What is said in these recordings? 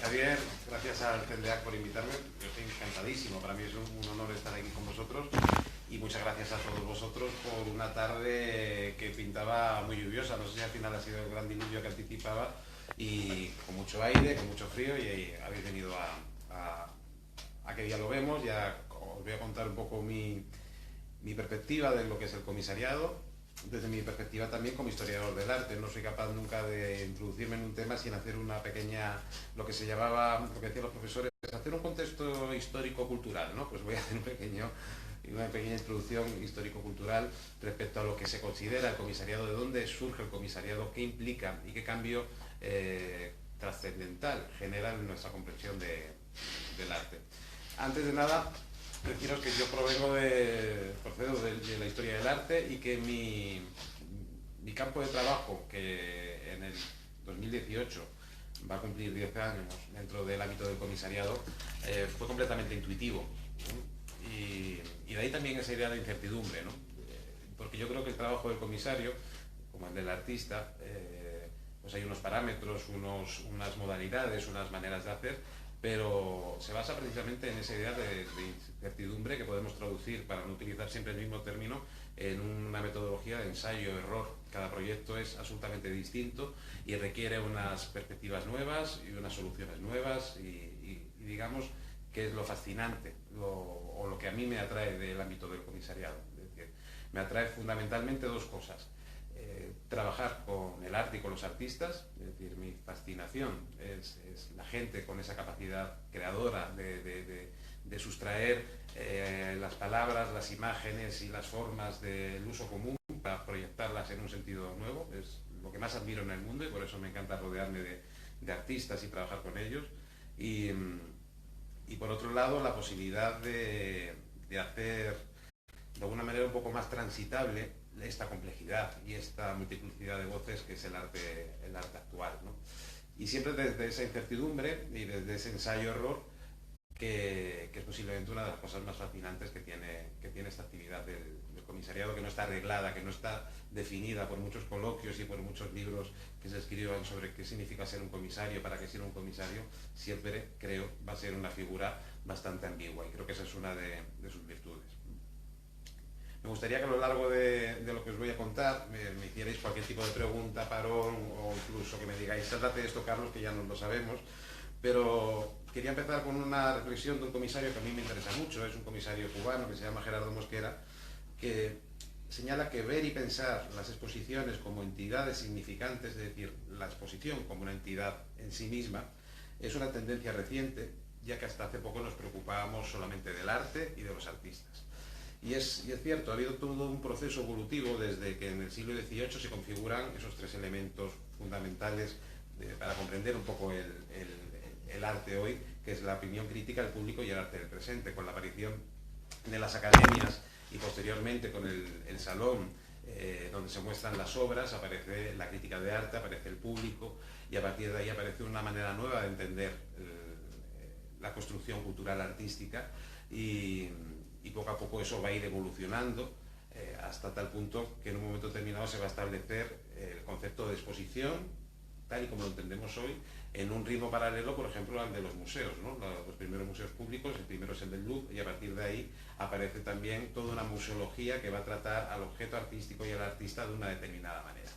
Javier, gracias al CELDEAC por invitarme. Yo estoy encantadísimo. Para mí es un honor estar aquí con vosotros. Y muchas gracias a todos vosotros por una tarde que pintaba muy lluviosa. No sé si al final ha sido el gran diluvio que anticipaba. Y con mucho aire, con mucho frío. Y habéis venido a que dialoguemos. Ya os voy a contar un poco mi perspectiva de lo que es el comisariado. Desde mi perspectiva también como historiador del arte. No soy capaz nunca de introducirme en un tema sin hacer una pequeña, lo que se llamaba, lo que decían los profesores, hacer un contexto histórico-cultural, ¿no? Pues voy a hacer una pequeña introducción histórico-cultural respecto a lo que se considera el comisariado, de dónde surge el comisariado, qué implica y qué cambio trascendental genera en nuestra comprensión del arte. Antes de nada, deciros que yo procedo de la historia del arte y que mi campo de trabajo, que en el 2018 va a cumplir 10 años dentro del ámbito del comisariado, fue completamente intuitivo, ¿no? Y de ahí también esa idea de incertidumbre, ¿no? Porque yo creo que el trabajo del comisario, como el del artista, pues hay unos parámetros, unas modalidades, unas maneras de hacer, pero se basa precisamente en esa idea de incertidumbre que podemos traducir, para no utilizar siempre el mismo término, en una metodología de ensayo-error. Cada proyecto es absolutamente distinto y requiere unas perspectivas nuevas y unas soluciones nuevas y digamos que es lo fascinante o lo que a mí me atrae del ámbito del comisariado. Es decir, me atrae fundamentalmente dos cosas. Trabajar con el arte y con los artistas, es decir, mi fascinación es la gente con esa capacidad creadora de sustraer las palabras, las imágenes y las formas del uso común para proyectarlas en un sentido nuevo. Es lo que más admiro en el mundo y por eso me encanta rodearme de artistas y trabajar con ellos. Y por otro lado, la posibilidad de hacer de alguna manera un poco más transitable esta complejidad y esta multiplicidad de voces que es el arte actual, ¿no? Y siempre desde esa incertidumbre y desde ese ensayo-error que es posiblemente una de las cosas más fascinantes que tiene esta actividad del comisariado, que no está arreglada, que no está definida por muchos coloquios y por muchos libros que se escriban sobre qué significa ser un comisario, para qué ser un comisario. Siempre, creo, va a ser una figura bastante ambigua y creo que esa es una de sus virtudes. Me gustaría que a lo largo de lo que os voy a contar me hicierais cualquier tipo de pregunta, parón, o incluso que me digáis, trate de esto, Carlos, que ya no lo sabemos. Pero quería empezar con una reflexión de un comisario que a mí me interesa mucho. Es un comisario cubano que se llama Gerardo Mosquera, que señala que ver y pensar las exposiciones como entidades significantes, es decir, la exposición como una entidad en sí misma, es una tendencia reciente, ya que hasta hace poco nos preocupábamos solamente del arte y de los artistas. Y es cierto, ha habido todo un proceso evolutivo desde que en el siglo XVIII se configuran esos tres elementos fundamentales para comprender un poco el arte hoy, que es la opinión crítica, el público y el arte del presente, con la aparición de las academias y posteriormente con el salón donde se muestran las obras, aparece la crítica de arte, aparece el público y a partir de ahí aparece una manera nueva de entender la construcción cultural artística y poco a poco eso va a ir evolucionando hasta tal punto que en un momento determinado se va a establecer el concepto de exposición, tal y como lo entendemos hoy, en un ritmo paralelo, por ejemplo, al de los museos, ¿no? Los primeros museos públicos, el primero es el del Louvre, y a partir de ahí aparece también toda una museología que va a tratar al objeto artístico y al artista de una determinada manera.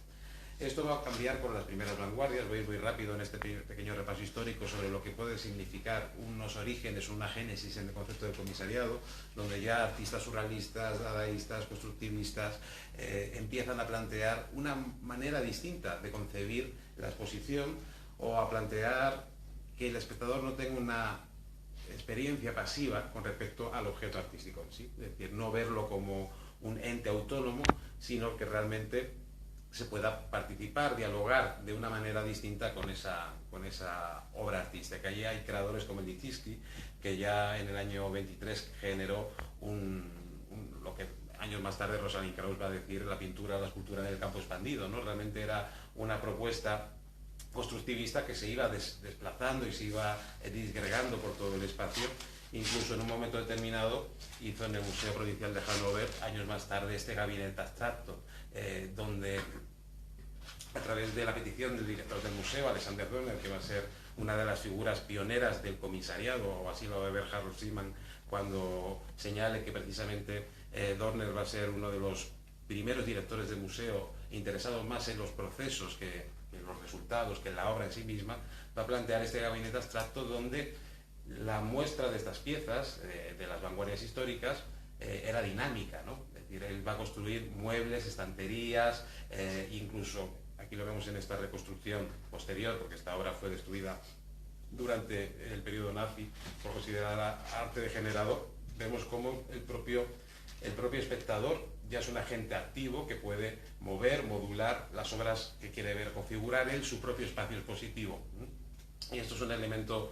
Esto va a cambiar con las primeras vanguardias. Voy a ir muy rápido en este pequeño repaso histórico sobre lo que puede significar unos orígenes, una génesis en el concepto del comisariado, donde ya artistas surrealistas, dadaístas, constructivistas empiezan a plantear una manera distinta de concebir la exposición o a plantear que el espectador no tenga una experiencia pasiva con respecto al objeto artístico en sí. Es decir, no verlo como un ente autónomo, sino que realmente se pueda participar, dialogar de una manera distinta con esa obra artística. Allí hay creadores como Lichitsky, que ya en el año 23 generó lo que años más tarde Rosalind Krauss va a decir la pintura, la escultura en el campo expandido, ¿no? Realmente era una propuesta constructivista que se iba desplazando y se iba disgregando por todo el espacio. Incluso en un momento determinado hizo en el Museo Provincial de Hannover, años más tarde, este gabinete abstracto, donde a través de la petición del director del museo, Alexander Döner, que va a ser una de las figuras pioneras del comisariado, o así lo va a ver Harold Seaman cuando señale que precisamente Dorner va a ser uno de los primeros directores de museo interesados más en los procesos que en los resultados, que en la obra en sí misma. Va a plantear este gabinete abstracto donde la muestra de estas piezas, de las vanguardias históricas, era dinámica, ¿no? Es decir, él va a construir muebles, estanterías, incluso, aquí lo vemos en esta reconstrucción posterior, porque esta obra fue destruida durante el periodo nazi por considerarla arte degenerado. Vemos cómo el propio espectador ya es un agente activo que puede mover, modular las obras que quiere ver, configurar él su propio espacio expositivo. Y esto es un elemento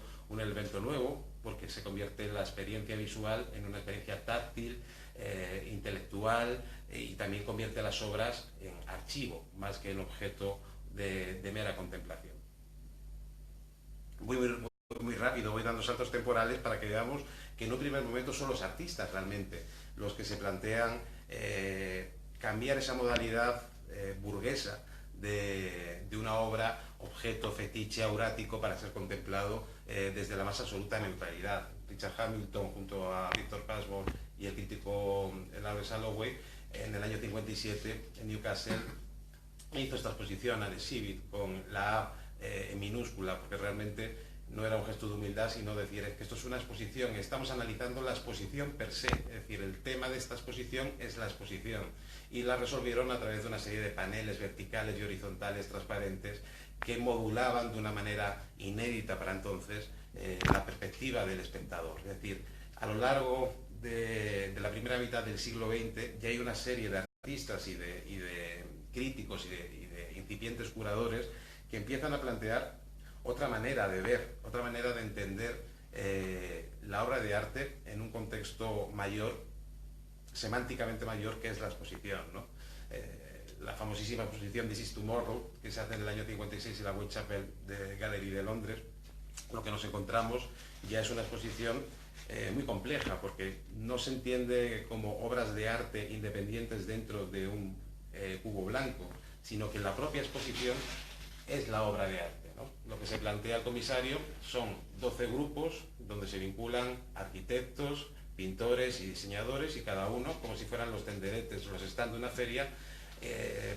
nuevo, porque se convierte la experiencia visual en una experiencia táctil, intelectual, y también convierte las obras en archivo, más que en objeto de mera contemplación. Muy rápido, voy dando saltos temporales para que veamos que en un primer momento son los artistas realmente los que se plantean cambiar esa modalidad burguesa de una obra objeto, fetiche, aurático para ser contemplado desde la más absoluta neutralidad. Richard Hamilton junto a Victor Pasborn y el crítico Lawrence Alloway en el año 57 en Newcastle hizo esta exposición al exhibit con la A en minúscula, porque realmente no era un gesto de humildad, sino decir que esto es una exposición, estamos analizando la exposición per se, es decir, el tema de esta exposición es la exposición, y la resolvieron a través de una serie de paneles verticales y horizontales transparentes que modulaban de una manera inédita para entonces la perspectiva del espectador. Es decir, a lo largo de la primera mitad del siglo XX ya hay una serie de artistas y de críticos y de incipientes curadores que empiezan a plantear otra manera de ver, otra manera de entender la obra de arte en un contexto mayor, semánticamente mayor, que es la exposición, ¿no? La famosísima exposición This is Tomorrow, que se hace en el año 56 en la Whitechapel Gallery de Londres, lo que nos encontramos ya es una exposición muy compleja, porque no se entiende como obras de arte independientes dentro de un cubo blanco, sino que la propia exposición es la obra de arte, ¿no? Lo que se plantea al comisario son 12 grupos donde se vinculan arquitectos, pintores y diseñadores, y cada uno, como si fueran los tenderetes o los stands de una feria,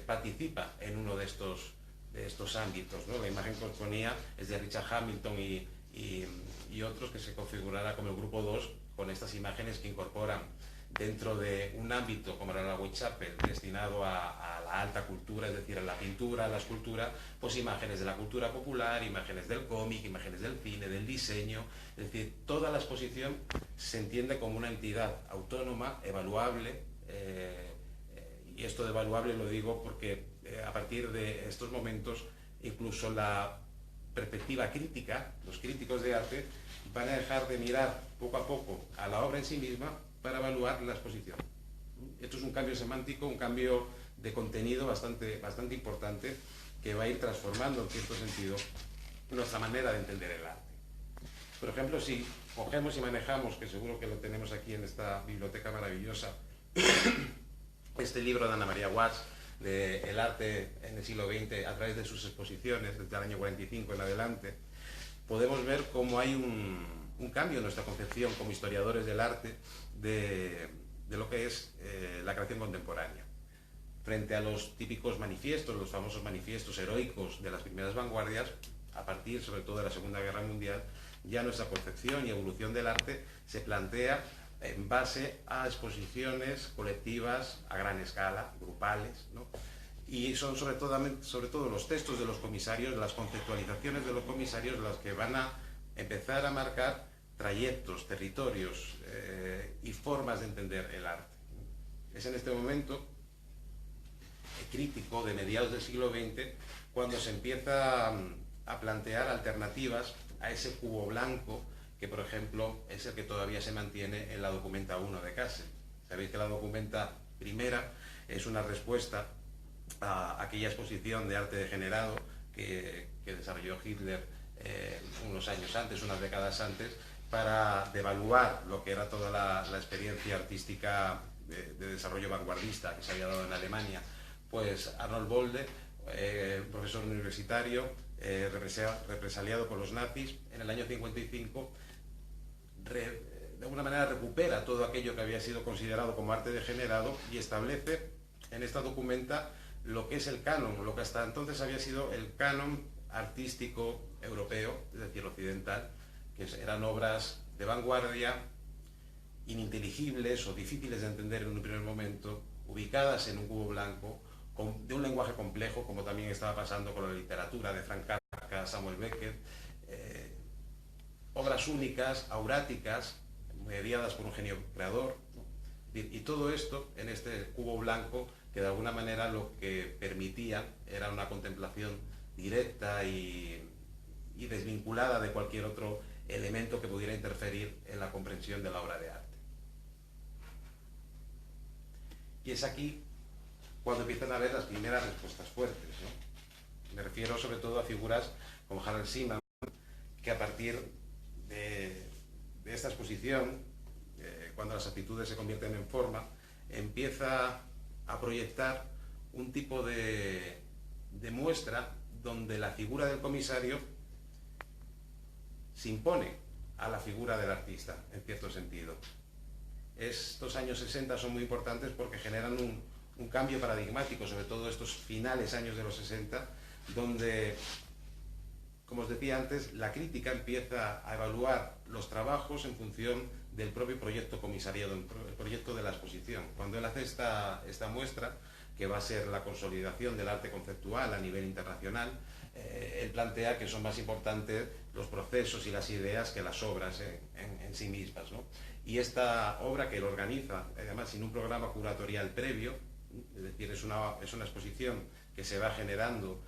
participa en uno de estos ámbitos, ¿no? La imagen que os ponía es de Richard Hamilton y otros, que se configurará como el grupo 2, con estas imágenes que incorporan dentro de un ámbito como era la Whitechapel, destinado a la alta cultura, es decir, a la pintura, a la escultura, pues imágenes de la cultura popular, imágenes del cómic, imágenes del cine, del diseño. Es decir, toda la exposición se entiende como una entidad autónoma, evaluable, y esto de evaluable lo digo porque a partir de estos momentos incluso la perspectiva crítica, los críticos de arte van a dejar de mirar poco a poco a la obra en sí misma para evaluar la exposición. Esto es un cambio semántico, un cambio de contenido bastante importante, que va a ir transformando en cierto sentido nuestra manera de entender el arte. Por ejemplo, si cogemos y manejamos, que seguro que lo tenemos aquí en esta biblioteca maravillosa, este libro de Ana María Watts, de El arte en el siglo XX, a través de sus exposiciones desde el año 45 en adelante, podemos ver cómo hay un cambio en nuestra concepción como historiadores del arte de lo que es la creación contemporánea. Frente a los típicos manifiestos, los famosos manifiestos heroicos de las primeras vanguardias, a partir sobre todo de la Segunda Guerra Mundial, ya nuestra concepción y evolución del arte se plantea en base a exposiciones colectivas a gran escala, grupales, ¿no? Y son sobre todo los textos de los comisarios, las conceptualizaciones de los comisarios, las que van a empezar a marcar trayectos, territorios y formas de entender el arte. Es en este momento crítico de mediados del siglo XX cuando se empieza a plantear alternativas a ese cubo blanco que, por ejemplo, es el que todavía se mantiene en la Documenta 1 de Kassel. Sabéis que la Documenta primera es una respuesta a aquella exposición de arte degenerado que desarrolló Hitler unos años antes, unas décadas antes, para devaluar lo que era toda la experiencia artística de desarrollo vanguardista que se había dado en Alemania. Pues Arnold Bolde, profesor universitario, represaliado por los nazis, en el año 55 de alguna manera recupera todo aquello que había sido considerado como arte degenerado y establece en esta documenta lo que es el canon, lo que hasta entonces había sido el canon artístico europeo, es decir, occidental, que eran obras de vanguardia, ininteligibles o difíciles de entender en un primer momento, ubicadas en un cubo blanco, de un lenguaje complejo, como también estaba pasando con la literatura de Frank Kafka, Samuel Beckett, obras únicas, auráticas, mediadas por un genio creador, ¿no? Y todo esto en este cubo blanco que de alguna manera lo que permitía era una contemplación directa y desvinculada de cualquier otro elemento que pudiera interferir en la comprensión de la obra de arte. Y es aquí cuando empiezan a haber las primeras respuestas fuertes, ¿no? Me refiero sobre todo a figuras como Harold Seaman, que a partir de esta exposición, cuando las actitudes se convierten en forma, empieza a proyectar un tipo de muestra donde la figura del comisario se impone a la figura del artista, en cierto sentido. Estos años 60 son muy importantes porque generan un cambio paradigmático, sobre todo estos finales años de los 60, donde, como os decía antes, la crítica empieza a evaluar los trabajos en función del propio proyecto comisariado, el proyecto de la exposición. Cuando él hace esta muestra, que va a ser la consolidación del arte conceptual a nivel internacional, él plantea que son más importantes los procesos y las ideas que las obras en sí mismas, ¿no? Y esta obra que él organiza, además sin un programa curatorial previo, es decir, es una exposición que se va generando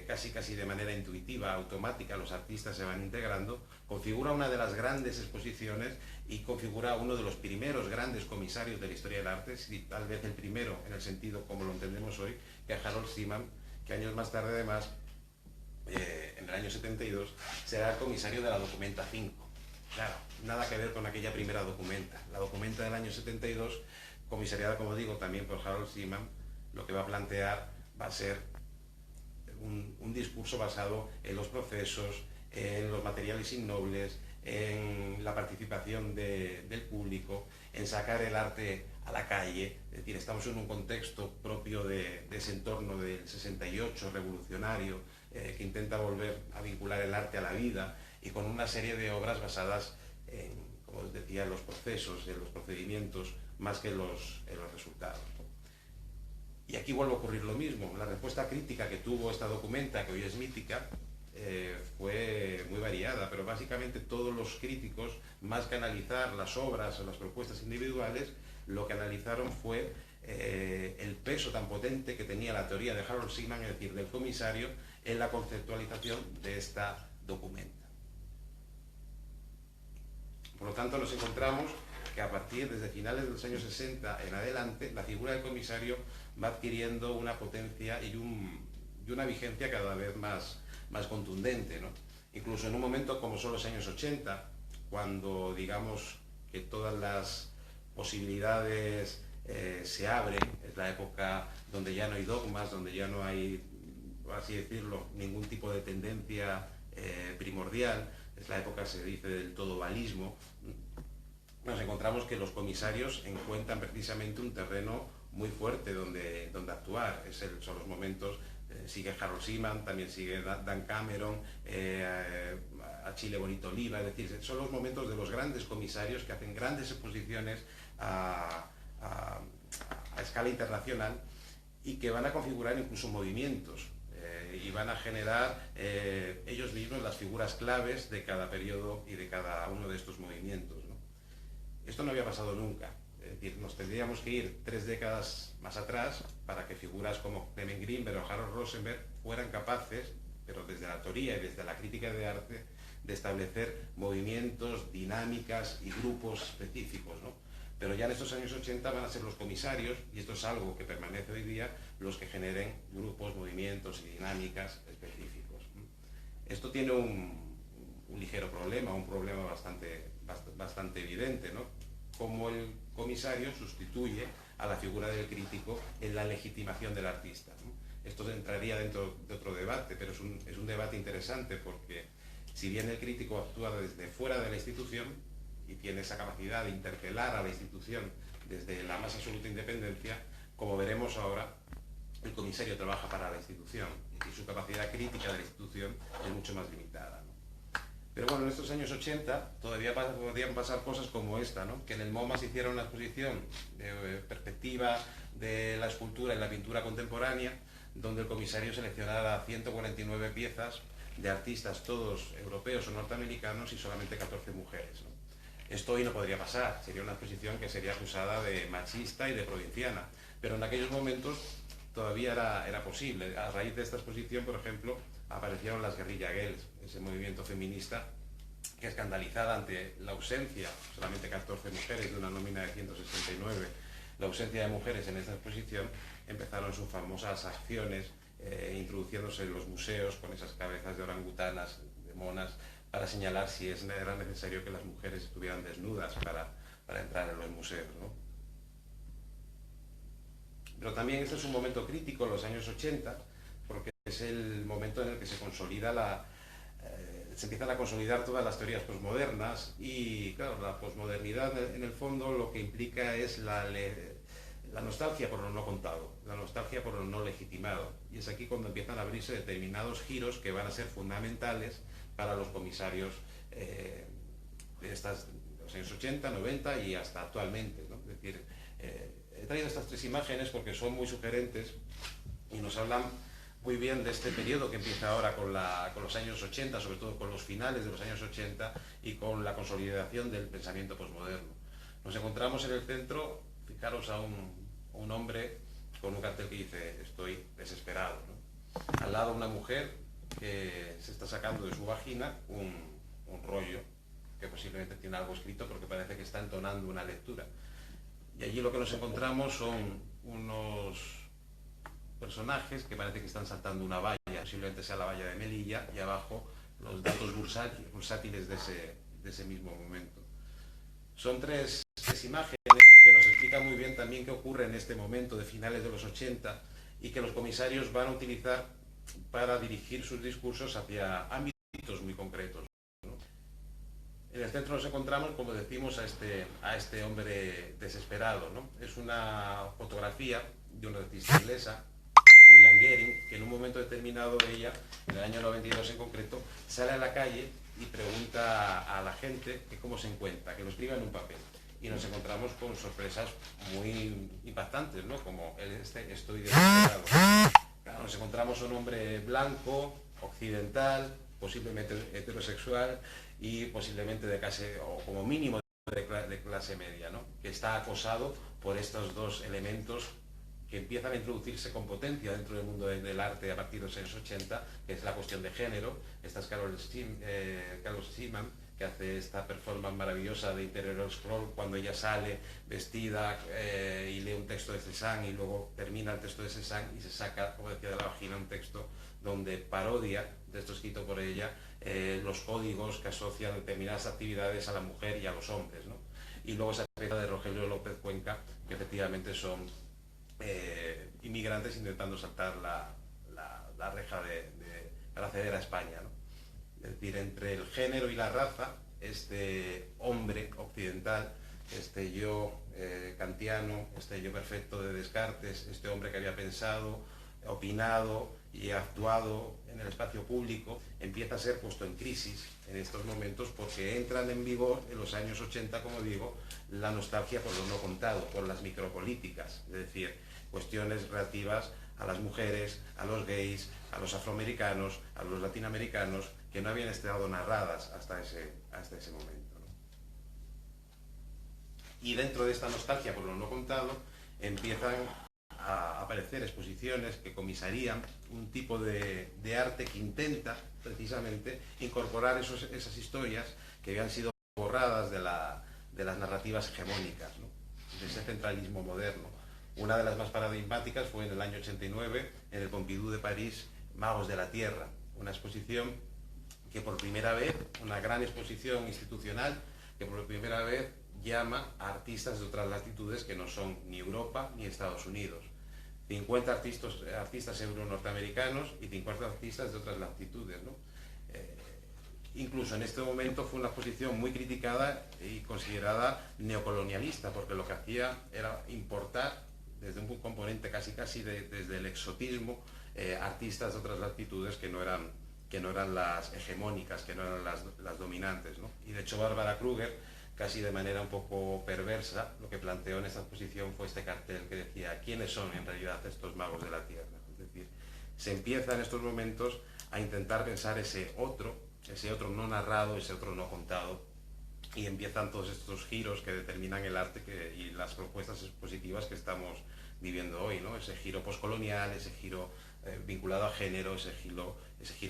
casi de manera intuitiva, automática, los artistas se van integrando, configura una de las grandes exposiciones y configura uno de los primeros grandes comisarios de la historia del arte, y tal vez el primero en el sentido como lo entendemos hoy, que es Harold Seaman, que años más tarde además, en el año 72, será el comisario de la Documenta 5. Claro, nada que ver con aquella primera documenta. La documenta del año 72, comisariada, como digo, también por Harold Seaman, lo que va a plantear va a ser un discurso basado en los procesos, en los materiales innobles, en la participación del público, en sacar el arte a la calle. Es decir, estamos en un contexto propio de ese entorno del 68 revolucionario, que intenta volver a vincular el arte a la vida, y con una serie de obras basadas en, como os decía, en los procesos, en los procedimientos, más que en los resultados. Y aquí vuelve a ocurrir lo mismo. La respuesta crítica que tuvo esta documenta, que hoy es mítica, fue muy variada, pero básicamente todos los críticos, más que analizar las obras o las propuestas individuales, lo que analizaron fue el peso tan potente que tenía la teoría de Harold Seaman, es decir, del comisario, en la conceptualización de esta documenta. Por lo tanto, nos encontramos que a partir desde finales de los años 60 en adelante, la figura del comisario va adquiriendo una potencia y una vigencia cada vez más contundente, ¿no? Incluso en un momento como son los años 80, cuando digamos que todas las posibilidades se abren, es la época donde ya no hay dogmas, donde ya no hay, por así decirlo, ningún tipo de tendencia primordial, es la época, se dice, del todovalismo. Nos encontramos que los comisarios encuentran precisamente un terreno muy fuerte donde actuar. Son los momentos, sigue Harold Seaman, también sigue Dan Cameron, Achille Bonito Oliva, es decir, son los momentos de los grandes comisarios que hacen grandes exposiciones a escala internacional y que van a configurar incluso movimientos y van a generar ellos mismos las figuras claves de cada periodo y de cada uno de estos movimientos, ¿no? Esto no había pasado nunca. Es decir, nos tendríamos que ir 3 décadas más atrás para que figuras como Clement Greenberg o Harold Rosenberg fueran capaces, pero desde la teoría y desde la crítica de arte, de establecer movimientos, dinámicas y grupos específicos, ¿no? Pero ya en estos años 80 van a ser los comisarios, y esto es algo que permanece hoy día, los que generen grupos, movimientos y dinámicas específicos. Esto tiene un ligero problema, un problema bastante evidente, ¿no? Cómo el comisario sustituye a la figura del crítico en la legitimación del artista, ¿no? Esto entraría dentro de otro debate, pero es un debate interesante porque si bien el crítico actúa desde fuera de la institución y tiene esa capacidad de interpelar a la institución desde la más absoluta independencia, como veremos ahora, el comisario trabaja para la institución y su capacidad crítica de la institución es mucho más limitada, ¿no? Pero bueno, en estos años 80 todavía podían pasar cosas como esta, ¿no? Que en el MoMA se hiciera una exposición de perspectiva de la escultura y la pintura contemporánea, donde el comisario seleccionara 149 piezas de artistas, todos europeos o norteamericanos, y solamente 14 mujeres, ¿no? Esto hoy no podría pasar, sería una exposición que sería acusada de machista y de provinciana, pero en aquellos momentos todavía era posible. A raíz de esta exposición, por ejemplo, aparecieron las Guerrilla Girls, ese movimiento feminista que, escandalizada ante la ausencia, solamente 14 mujeres de una nómina de 169, la ausencia de mujeres en esta exposición, empezaron sus famosas acciones introduciéndose en los museos con esas cabezas de orangutanas, de monas, para señalar si era necesario que las mujeres estuvieran desnudas para entrar en los museos, ¿no? Pero también este es un momento crítico, los años 80, porque es el momento en el que se consolida se empiezan a consolidar todas las teorías posmodernas y, claro, la posmodernidad en el fondo lo que implica es la nostalgia por lo no contado, la nostalgia por lo no legitimado. Y es aquí cuando empiezan a abrirse determinados giros que van a ser fundamentales para los comisarios de los años 80, 90 y hasta actualmente, ¿no? Es decir, he traído estas tres imágenes porque son muy sugerentes y nos hablan muy bien de este periodo que empieza ahora con los años 80, sobre todo con los finales de los años 80 y con la consolidación del pensamiento posmoderno. Nos encontramos en el centro, fijaros, a un hombre con un cartel que dice "estoy desesperado", ¿no? Al lado una mujer que se está sacando de su vagina un rollo que posiblemente tiene algo escrito porque parece que está entonando una lectura. Y allí lo que nos encontramos son unos personajes que parece que están saltando una valla, posiblemente sea la valla de Melilla, y abajo los datos bursátiles de ese mismo momento. Son tres imágenes que nos explican muy bien también qué ocurre en este momento de finales de los 80 y que los comisarios van a utilizar para dirigir sus discursos hacia ámbitos muy concretos, ¿no? En el centro nos encontramos, como decimos, a este hombre desesperado, ¿no? Es una fotografía de una artista inglesa, William Gehring, que en un momento determinado ella, en el año 92 en concreto, sale a la calle y pregunta a la gente que cómo se encuentra, que lo escriba en un papel. Y nos encontramos con sorpresas muy impactantes, ¿no? Como "estoy desesperado". Claro, nos encontramos a un hombre blanco, occidental, posiblemente heterosexual y posiblemente de clase, o como mínimo de clase media, ¿no? Que está acosado por estos dos elementos que empiezan a introducirse con potencia dentro del mundo del arte a partir de los años 80, que es la cuestión de género. Esta es Carol Seaman, que hace esta performance maravillosa de Interior Scroll, cuando ella sale vestida y lee un texto de Cézanne y luego termina el texto de Cézanne y se saca, como decía, de la vagina un texto donde parodia, de esto escrito por ella, los códigos que asocian determinadas actividades a la mujer y a los hombres, ¿no? Y luego esa pieza de Rogelio López Cuenca, que efectivamente son inmigrantes intentando saltar la reja para acceder a España, ¿no? Es decir, entre el género y la raza, este hombre occidental, este yo kantiano, este yo perfecto de Descartes, este hombre que había pensado, opinado y actuado en el espacio público, empieza a ser puesto en crisis en estos momentos porque entran en vigor en los años 80, como digo, la nostalgia por lo no contado, por las micropolíticas, es decir, cuestiones relativas a las mujeres, a los gays, a los afroamericanos, a los latinoamericanos, que no habían estado narradas hasta ese momento, ¿no? Y dentro de esta nostalgia por lo no contado empiezan a aparecer exposiciones que comisarían un tipo de arte que intenta precisamente incorporar esas historias que habían sido borradas de las narrativas hegemónicas, ¿no? De ese centralismo moderno. Una de las más paradigmáticas fue en el año 89 en el Pompidou de París, Magos de la Tierra, una exposición que por primera vez, una gran exposición institucional, que por primera vez llama a artistas de otras latitudes que no son ni Europa ni Estados Unidos. 50 artistas euro-norteamericanos y 50 artistas de otras latitudes, ¿no? Incluso en este momento fue una exposición muy criticada y considerada neocolonialista, porque lo que hacía era importar desde un componente casi desde el exotismo artistas de otras latitudes que no eran las hegemónicas, que no eran las dominantes, ¿no? Y de hecho Bárbara Kruger, casi de manera un poco perversa, lo que planteó en esta exposición fue este cartel que decía ¿quiénes son en realidad estos magos de la tierra? Es decir, se empieza en estos momentos a intentar pensar ese otro no narrado, ese otro no contado, y empiezan todos estos giros que determinan el arte y las propuestas expositivas que estamos viviendo hoy, ¿no? Ese giro postcolonial, ese giro vinculado a género, ese giro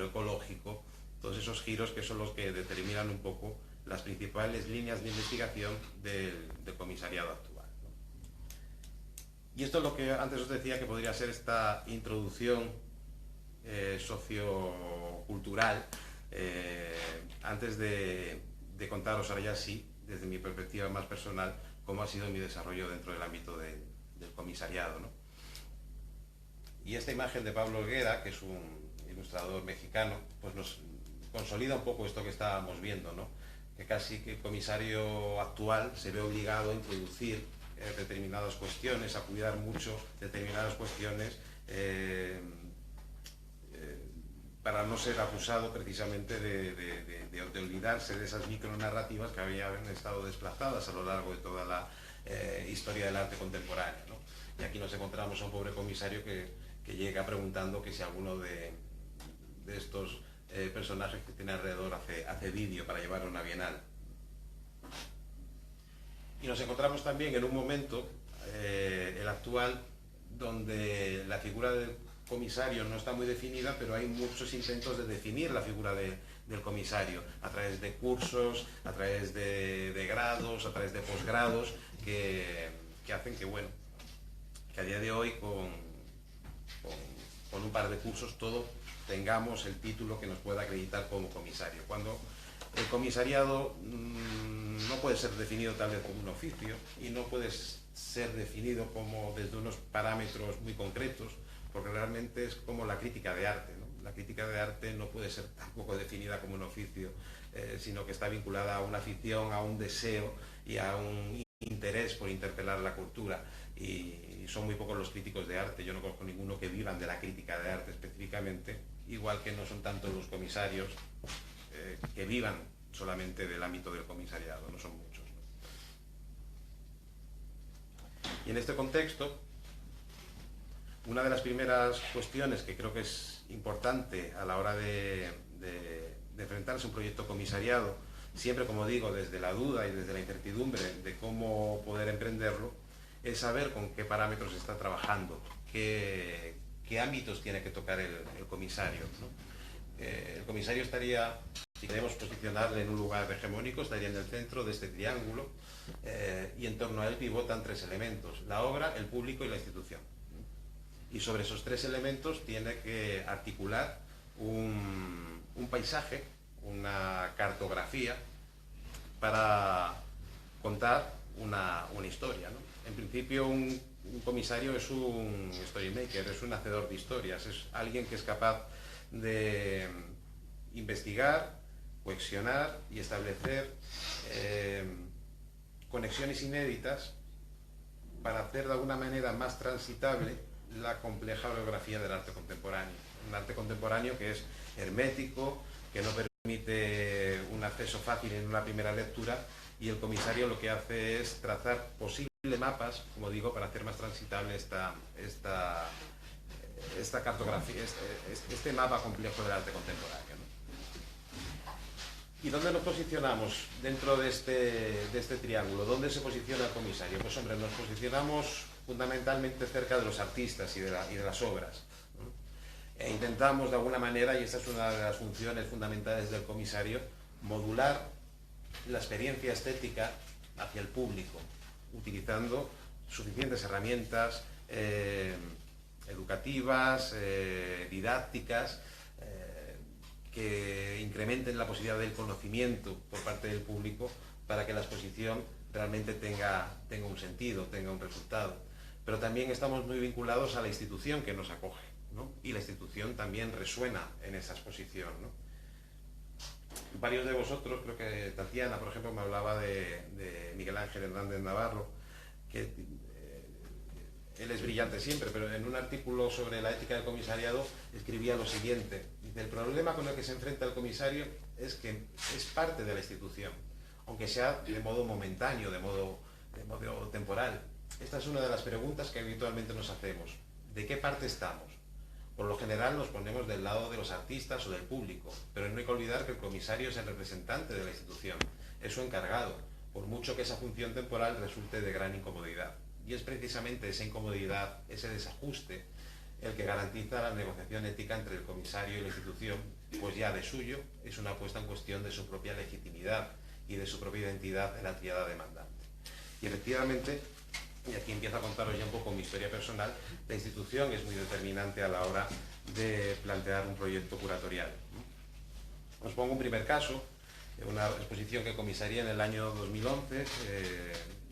ecológico, todos esos giros que son los que determinan un poco las principales líneas de investigación del comisariado actual, ¿no? Y esto es lo que antes os decía que podría ser esta introducción sociocultural, antes de contaros ahora ya sí, desde mi perspectiva más personal, cómo ha sido mi desarrollo dentro del ámbito del comisariado, ¿no? Y esta imagen de Pablo Helguera, que es un ilustrador mexicano, pues nos consolida un poco esto que estábamos viendo, ¿no? Que casi que el comisario actual se ve obligado a introducir determinadas cuestiones, a cuidar mucho determinadas cuestiones, para no ser acusado precisamente de olvidarse de esas micronarrativas que habían estado desplazadas a lo largo de toda la historia del arte contemporáneo, ¿no? Y aquí nos encontramos a un pobre comisario que llega preguntando que si alguno de estos personajes que tiene alrededor hace vídeo para llevar a una bienal. Y nos encontramos también en un momento, el actual, donde la figura del comisario no está muy definida, pero hay muchos intentos de definir la figura del comisario a través de cursos, a través de grados, a través de posgrados que hacen que, bueno, que a día de hoy con un par de cursos todos tengamos el título que nos pueda acreditar como comisario, cuando el comisariado no puede ser definido tal vez como un oficio y no puede ser definido como desde unos parámetros muy concretos, porque realmente es como la crítica de arte, ¿no? La crítica de arte no puede ser tampoco definida como un oficio, sino que está vinculada a una afición, a un deseo y a un interés por interpelar la cultura. Y son muy pocos los críticos de arte, yo no conozco ninguno que vivan de la crítica de arte específicamente, igual que no son tantos los comisarios que vivan solamente del ámbito del comisariado, no son muchos, ¿no? Y en este contexto, una de las primeras cuestiones que creo que es importante a la hora de enfrentarse a un proyecto comisariado, siempre, como digo, desde la duda y desde la incertidumbre de cómo poder emprenderlo, es saber con qué parámetros se está trabajando, qué ámbitos tiene que tocar el comisario, ¿no? El comisario estaría, si queremos posicionarle en un lugar hegemónico, estaría en el centro de este triángulo, y en torno a él pivotan tres elementos: la obra, el público y la institución. Y sobre esos tres elementos tiene que articular un paisaje, una cartografía para contar una historia, ¿no? En principio un comisario es un storymaker, es un hacedor de historias, es alguien que es capaz de investigar, cohesionar y establecer conexiones inéditas para hacer de alguna manera más transitable la compleja biografía del arte contemporáneo. Un arte contemporáneo que es hermético, que no permite un acceso fácil en una primera lectura, y el comisario lo que hace es trazar posibles mapas, como digo, para hacer más transitable esta cartografía, este mapa complejo del arte contemporáneo, ¿no? ¿Y dónde nos posicionamos dentro de este triángulo? ¿Dónde se posiciona el comisario? Pues hombre, nos posicionamos fundamentalmente cerca de los artistas y de las obras, ¿no? E intentamos de alguna manera, y esta es una de las funciones fundamentales del comisario, modular la experiencia estética hacia el público, utilizando suficientes herramientas educativas, didácticas, que incrementen la posibilidad del conocimiento por parte del público para que la exposición realmente tenga un sentido, tenga un resultado. pero también estamos muy vinculados a la institución que nos acoge, ¿no? Y la institución también resuena en esa exposición, ¿no? Varios de vosotros, creo que Tatiana, por ejemplo, me hablaba de Miguel Ángel Hernández Navarro, que él es brillante siempre, pero en un artículo sobre la ética del comisariado escribía lo siguiente: dice, el problema con el que se enfrenta el comisario es que es parte de la institución, aunque sea de modo momentáneo, de modo temporal. Esta es una de las preguntas que habitualmente nos hacemos. ¿De qué parte estamos? Por lo general nos ponemos del lado de los artistas o del público, pero no hay que olvidar que el comisario es el representante de la institución, es su encargado, por mucho que esa función temporal resulte de gran incomodidad. Y es precisamente esa incomodidad, ese desajuste, el que garantiza la negociación ética entre el comisario y la institución, pues ya de suyo es una puesta en cuestión de su propia legitimidad y de su propia identidad en la tríada demandante. Y efectivamente, y aquí empiezo a contaros ya un poco mi historia personal, la institución es muy determinante a la hora de plantear un proyecto curatorial. Os pongo un primer caso, una exposición que comisarié en el año 2011,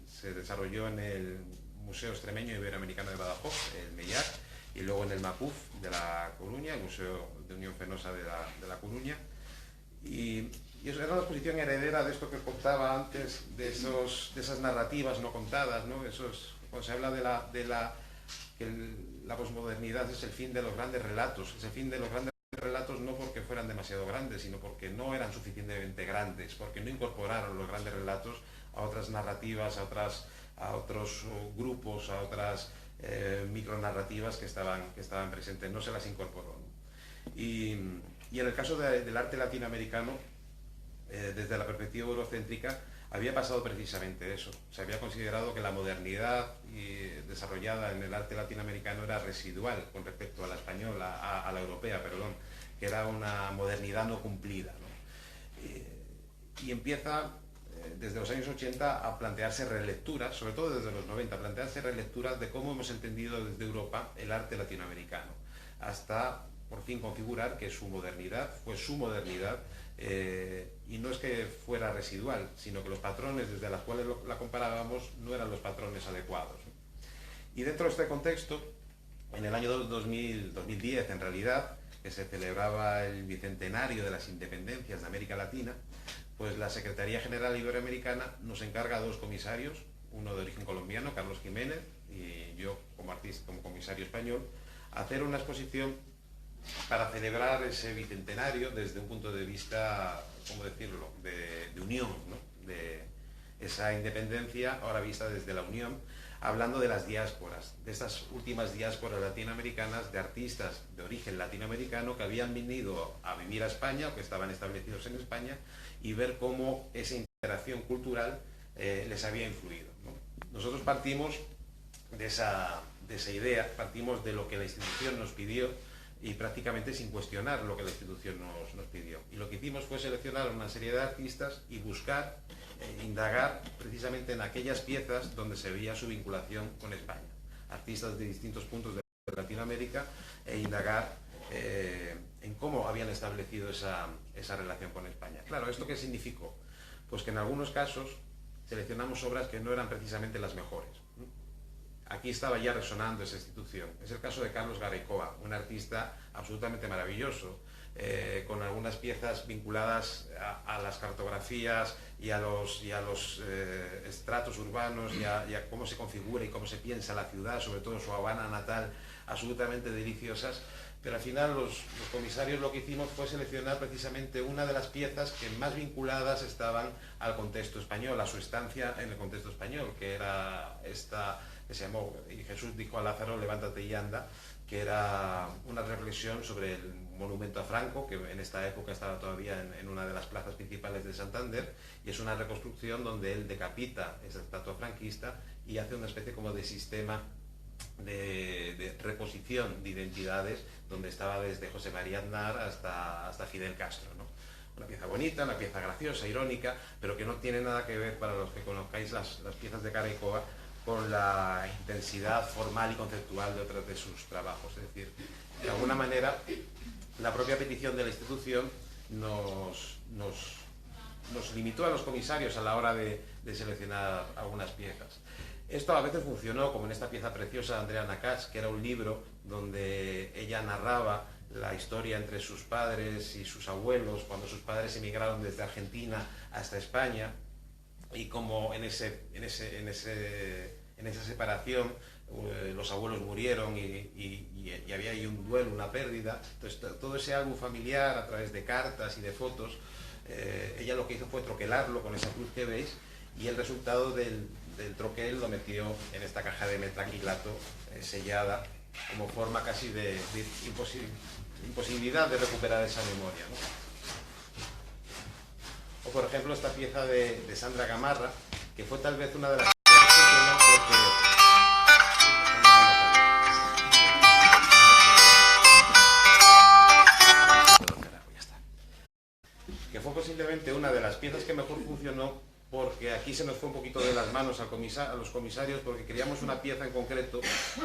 se desarrolló en el Museo Extremeño Iberoamericano de Badajoz, el MEIAC, y luego en el MACUF de La Coruña, el Museo de Unión Fenosa de La Coruña. Y eso era una exposición heredera de esto que contaba antes, de esas narrativas no contadas, ¿no? Cuando se habla que la posmodernidad es el fin de los grandes relatos, es el fin de los grandes relatos no porque fueran demasiado grandes, sino porque no eran suficientemente grandes, porque no incorporaron los grandes relatos a otras narrativas, a otros grupos, a otras micronarrativas que estaban presentes, no se las incorporó, ¿no? Y en el caso del arte latinoamericano, desde la perspectiva eurocéntrica, había pasado precisamente eso. Se había considerado que la modernidad desarrollada en el arte latinoamericano era residual con respecto a la española, a la europea, perdón, que era una modernidad no cumplida, ¿no? Y empieza desde los años 80 a plantearse relecturas, sobre todo desde los 90, a plantearse relecturas de cómo hemos entendido desde Europa el arte latinoamericano, hasta por fin configurar que su modernidad fue su modernidad, y no es que fuera residual, sino que los patrones desde los cuales la comparábamos no eran los patrones adecuados, ¿no? Y dentro de este contexto, en el año 2010 en realidad, que se celebraba el bicentenario de las independencias de América Latina, pues la Secretaría General Iberoamericana nos encarga a dos comisarios, uno de origen colombiano, Carlos Jiménez, y yo como artista, como comisario español, a hacer una exposición para celebrar ese bicentenario desde un punto de vista, ¿cómo decirlo?, de unión, ¿no?, de esa independencia ahora vista desde la unión, hablando de las diásporas, de estas últimas diásporas latinoamericanas, de artistas de origen latinoamericano que habían venido a vivir a España o que estaban establecidos en España, y ver cómo esa interacción cultural les había influido, ¿no? Nosotros partimos de esa idea, partimos de lo que la institución nos pidió, y prácticamente sin cuestionar lo que la institución nos pidió. Y lo que hicimos fue seleccionar una serie de artistas y buscar, indagar precisamente en aquellas piezas donde se veía su vinculación con España. Artistas de distintos puntos de Latinoamérica, e indagar en cómo habían establecido esa relación con España. Claro, ¿esto qué significó? Pues que en algunos casos seleccionamos obras que no eran precisamente las mejores. Aquí estaba ya resonando esa institución. Es el caso de Carlos Garaycoa, un artista absolutamente maravilloso, con algunas piezas vinculadas a las cartografías y a los estratos urbanos y a cómo se configura y cómo se piensa la ciudad, sobre todo su Habana natal, absolutamente deliciosas. Pero al final los comisarios lo que hicimos fue seleccionar precisamente una de las piezas que más vinculadas estaban al contexto español, a su estancia en el contexto español, que era esta que se llamó "Y Jesús dijo a Lázaro, levántate y anda", que era una reflexión sobre el monumento a Franco, que en esta época estaba todavía en una de las plazas principales de Santander, y es una reconstrucción donde él decapita esa estatua franquista y hace una especie como de sistema de reposición de identidades, donde estaba desde José María Aznar hasta Fidel Castro, ¿no? Una pieza bonita, una pieza graciosa, irónica, pero que no tiene nada que ver, para los que conozcáis las piezas de Garaycoa, con la intensidad formal y conceptual de otros de sus trabajos. Es decir, de alguna manera, la propia petición de la institución nos limitó a los comisarios a la hora de seleccionar algunas piezas. Esto a veces funcionó, como en esta pieza preciosa de Andrea Nakats, que era un libro donde ella narraba la historia entre sus padres y sus abuelos, cuando sus padres emigraron desde Argentina hasta España, y como en esa separación los abuelos murieron y había ahí un duelo, una pérdida. Entonces todo ese álbum familiar a través de cartas y de fotos, ella lo que hizo fue troquelarlo con esa cruz que veis, y el resultado del troquel lo metió en esta caja de metacrilato sellada, como forma casi de imposibilidad de recuperar esa memoria, ¿no? O por ejemplo esta pieza de Sandra Gamarra, que fue tal vez una de las que fue posiblemente una de las piezas que mejor funcionó, porque aquí se nos fue un poquito de las manos a los comisarios, porque queríamos una pieza en concreto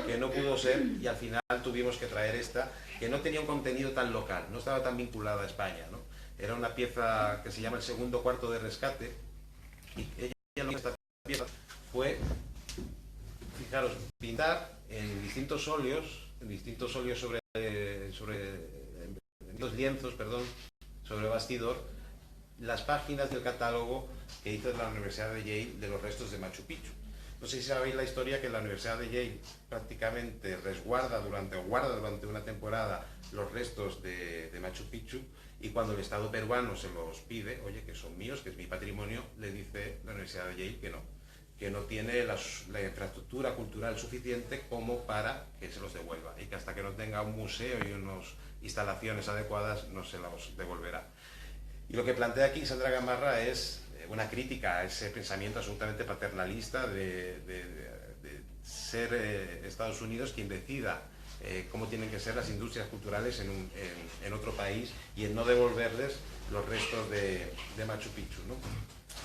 que no pudo ser, y al final tuvimos que traer esta, que no tenía un contenido tan local, no estaba tan vinculada a España, ¿no? Era una pieza que se llama El segundo cuarto de rescate, y ella lo que esta pieza fue, fijaros, pintar en distintos óleos sobre lienzos, perdón, sobre bastidor, las páginas del catálogo que hizo la Universidad de Yale de los restos de Machu Picchu. No sé si sabéis la historia, que la Universidad de Yale prácticamente guarda durante una temporada los restos de Machu Picchu, y cuando el Estado peruano se los pide, oye, que son míos, que es mi patrimonio, le dice la Universidad de Yale que no tiene la infraestructura cultural suficiente como para que se los devuelva, y que hasta que no tenga un museo y unas instalaciones adecuadas no se los devolverá. Y lo que plantea aquí Sandra Gamarra es una crítica a ese pensamiento absolutamente paternalista de ser Estados Unidos quien decida cómo tienen que ser las industrias culturales en otro país, y en no devolverles los restos de Machu Picchu, ¿no?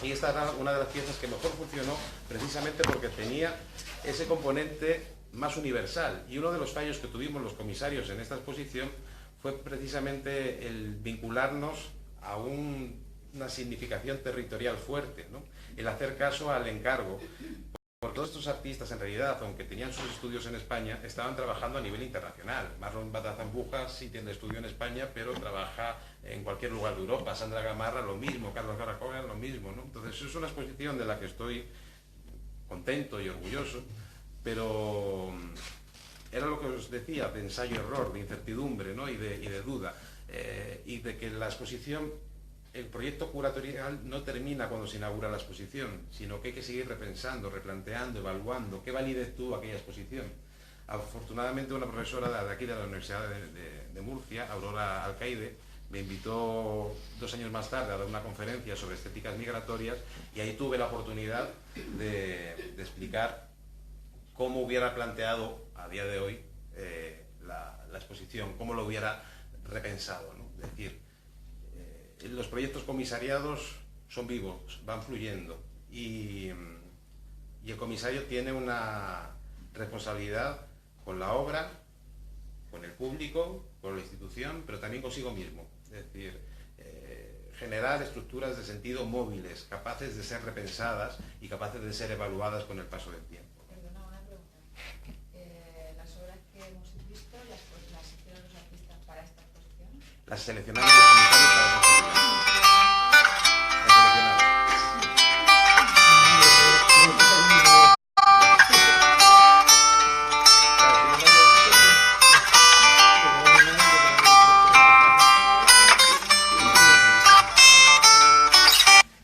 Y esta era una de las piezas que mejor funcionó, precisamente porque tenía ese componente más universal. Y uno de los fallos que tuvimos los comisarios en esta exposición fue precisamente el vincularnos a una significación territorial fuerte, ¿no? El hacer caso al encargo. Porque todos estos artistas, en realidad, aunque tenían sus estudios en España, estaban trabajando a nivel internacional. Marlon Batazambuja sí tiene estudio en España, pero trabaja en cualquier lugar de Europa. Sandra Gamarra lo mismo, Carlos Garacoga lo mismo, ¿no? Entonces es una exposición de la que estoy contento y orgulloso, pero era lo que os decía, de ensayo-error, de incertidumbre, ¿no? y de duda. Y de que la exposición, el proyecto curatorial no termina cuando se inaugura la exposición, sino que hay que seguir repensando, replanteando, evaluando qué validez tuvo aquella exposición. Afortunadamente una profesora de aquí de la Universidad de Murcia, Aurora Alcaide, me invitó 2 años más tarde a dar una conferencia sobre estéticas migratorias, y ahí tuve la oportunidad de explicar cómo hubiera planteado a día de hoy la exposición, cómo lo hubiera repensado, ¿no? Es decir, los proyectos comisariados son vivos, van fluyendo, y el comisario tiene una responsabilidad con la obra, con el público, con la institución, pero también consigo mismo. Es decir, generar estructuras de sentido móviles, capaces de ser repensadas y capaces de ser evaluadas con el paso del tiempo. Perdona, una pregunta. Las obras que hemos visto, ¿las hicieron los artistas para esta exposición? Las seleccionaron los comisarios para esta exposición.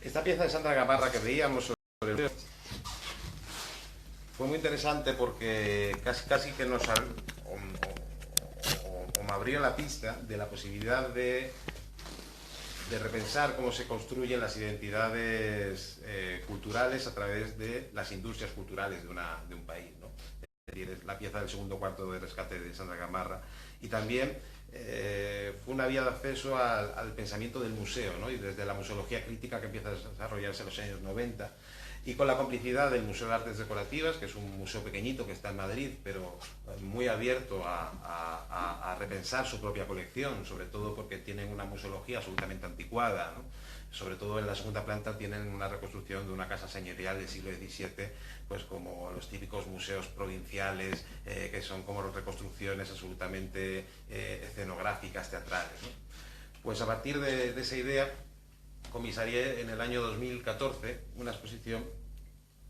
Esta pieza de Sandra Gamarra que veíamos sobre el fue muy interesante, porque casi que nos me abrió la pista de la posibilidad de repensar cómo se construyen las identidades culturales a través de las industrias culturales de un país, ¿no? Es decir, es la pieza del segundo cuarto de rescate de Sandra Gamarra, y también fue una vía de acceso al pensamiento del museo, ¿no? Y desde la museología crítica que empieza a desarrollarse en los años 90, y con la complicidad del Museo de Artes Decorativas, que es un museo pequeñito que está en Madrid, pero muy abierto a repensar su propia colección, sobre todo porque tienen una museología absolutamente anticuada, ¿no? sobre todo en la segunda planta tienen una reconstrucción de una casa señorial del siglo XVII, pues como los típicos museos provinciales, que son como reconstrucciones absolutamente escenográficas, teatrales, ¿no? Pues a partir de esa idea comisarié en el año 2014 una exposición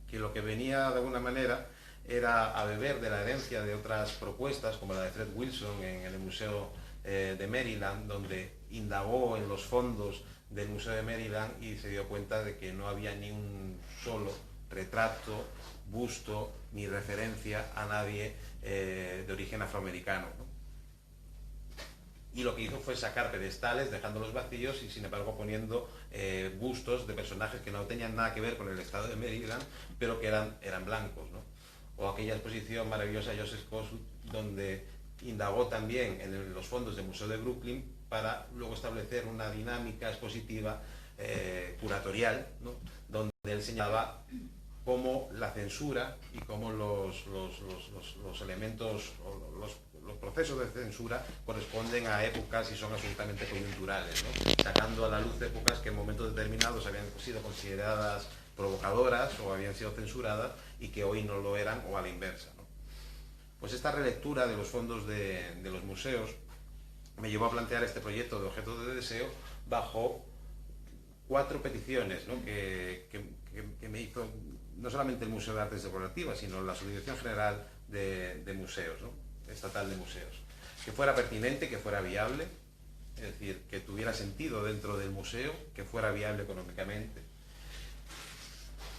que lo que venía de alguna manera era a beber de la herencia de otras propuestas, como la de Fred Wilson en el Museo de Maryland, donde indagó en los fondos del Museo de Maryland y se dio cuenta de que no había ni un solo retrato, busto ni referencia a nadie de origen afroamericano, ¿no? Y lo que hizo fue sacar pedestales, dejándolos vacíos y sin embargo poniendo bustos de personajes que no tenían nada que ver con el estado de Maryland, pero que eran blancos, ¿no? O aquella exposición maravillosa de Joseph Kossuth, donde indagó también en los fondos del Museo de Brooklyn para luego establecer una dinámica expositiva curatorial, ¿no? Donde él señalaba cómo la censura y cómo los elementos, los procesos de censura corresponden a épocas y son absolutamente coyunturales, ¿no? Sacando a la luz épocas que en momentos determinados habían sido consideradas provocadoras o habían sido censuradas y que hoy no lo eran, o a la inversa, ¿no? Pues esta relectura de los fondos de los museos me llevó a plantear este proyecto de objetos de deseo bajo 4 peticiones, ¿no? que me hizo no solamente el Museo de Artes Decorativas, sino la Subdirección General de Museos, ¿no? Estatal de Museos. Que fuera pertinente, que fuera viable, es decir, que tuviera sentido dentro del museo, que fuera viable económicamente.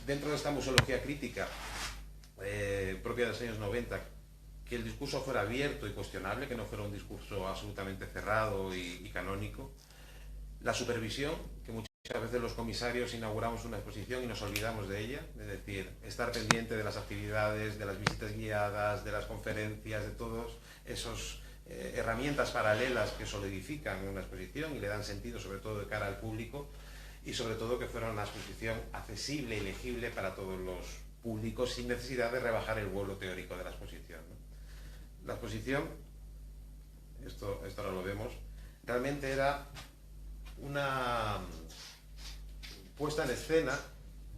Dentro de esta museología crítica propia de los años 90, que el discurso fuera abierto y cuestionable, que no fuera un discurso absolutamente cerrado y canónico. La supervisión, que muchas veces los comisarios inauguramos una exposición y nos olvidamos de ella, es decir, estar pendiente de las actividades, de las visitas guiadas, de las conferencias, de todas esas herramientas paralelas que solidifican una exposición y le dan sentido sobre todo de cara al público, y sobre todo que fuera una exposición accesible y legible para todos los públicos sin necesidad de rebajar el vuelo teórico de la exposición, ¿no? La exposición, esto ahora lo vemos, realmente era una puesta en escena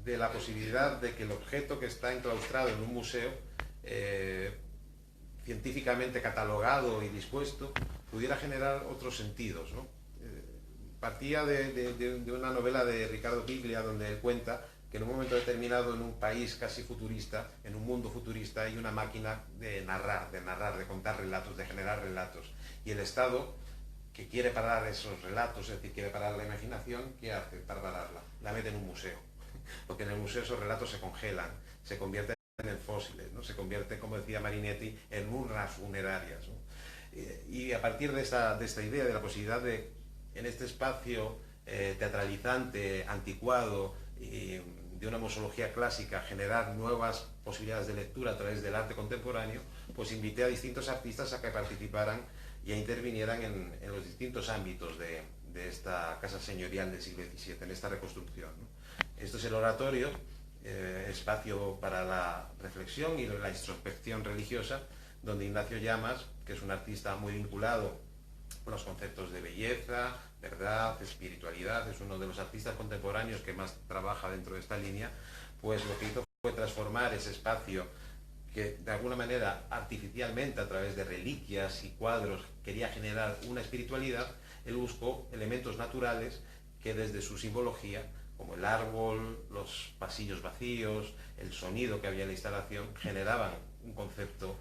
de la posibilidad de que el objeto que está enclaustrado en un museo, científicamente catalogado y dispuesto, pudiera generar otros sentidos, ¿no? Partía de una novela de Ricardo Piglia, donde él cuenta que en un momento determinado, en un país casi futurista, en un mundo futurista, hay una máquina de narrar, de contar relatos, de generar relatos. Y el Estado, que quiere parar esos relatos, es decir, quiere parar la imaginación, ¿qué hace para pararla? La mete en un museo. Porque en el museo esos relatos se congelan, se convierten en fósiles, ¿no? Se convierten, como decía Marinetti, en urnas funerarias, ¿no? Y a partir de esta idea de la posibilidad de, en este espacio teatralizante, anticuado, de una museología clásica, generar nuevas posibilidades de lectura a través del arte contemporáneo, pues invité a distintos artistas a que participaran y a intervinieran en los distintos ámbitos de esta casa señorial del siglo XVII, en esta reconstrucción, ¿no? Esto es el oratorio, espacio para la reflexión y la introspección religiosa, donde Ignacio Llamas, que es un artista muy vinculado con los conceptos de belleza, verdad, espiritualidad, es uno de los artistas contemporáneos que más trabaja dentro de esta línea, pues lo que hizo fue transformar ese espacio que de alguna manera artificialmente a través de reliquias y cuadros quería generar una espiritualidad. Él buscó elementos naturales que desde su simbología, como el árbol, los pasillos vacíos, el sonido que había en la instalación, generaban un concepto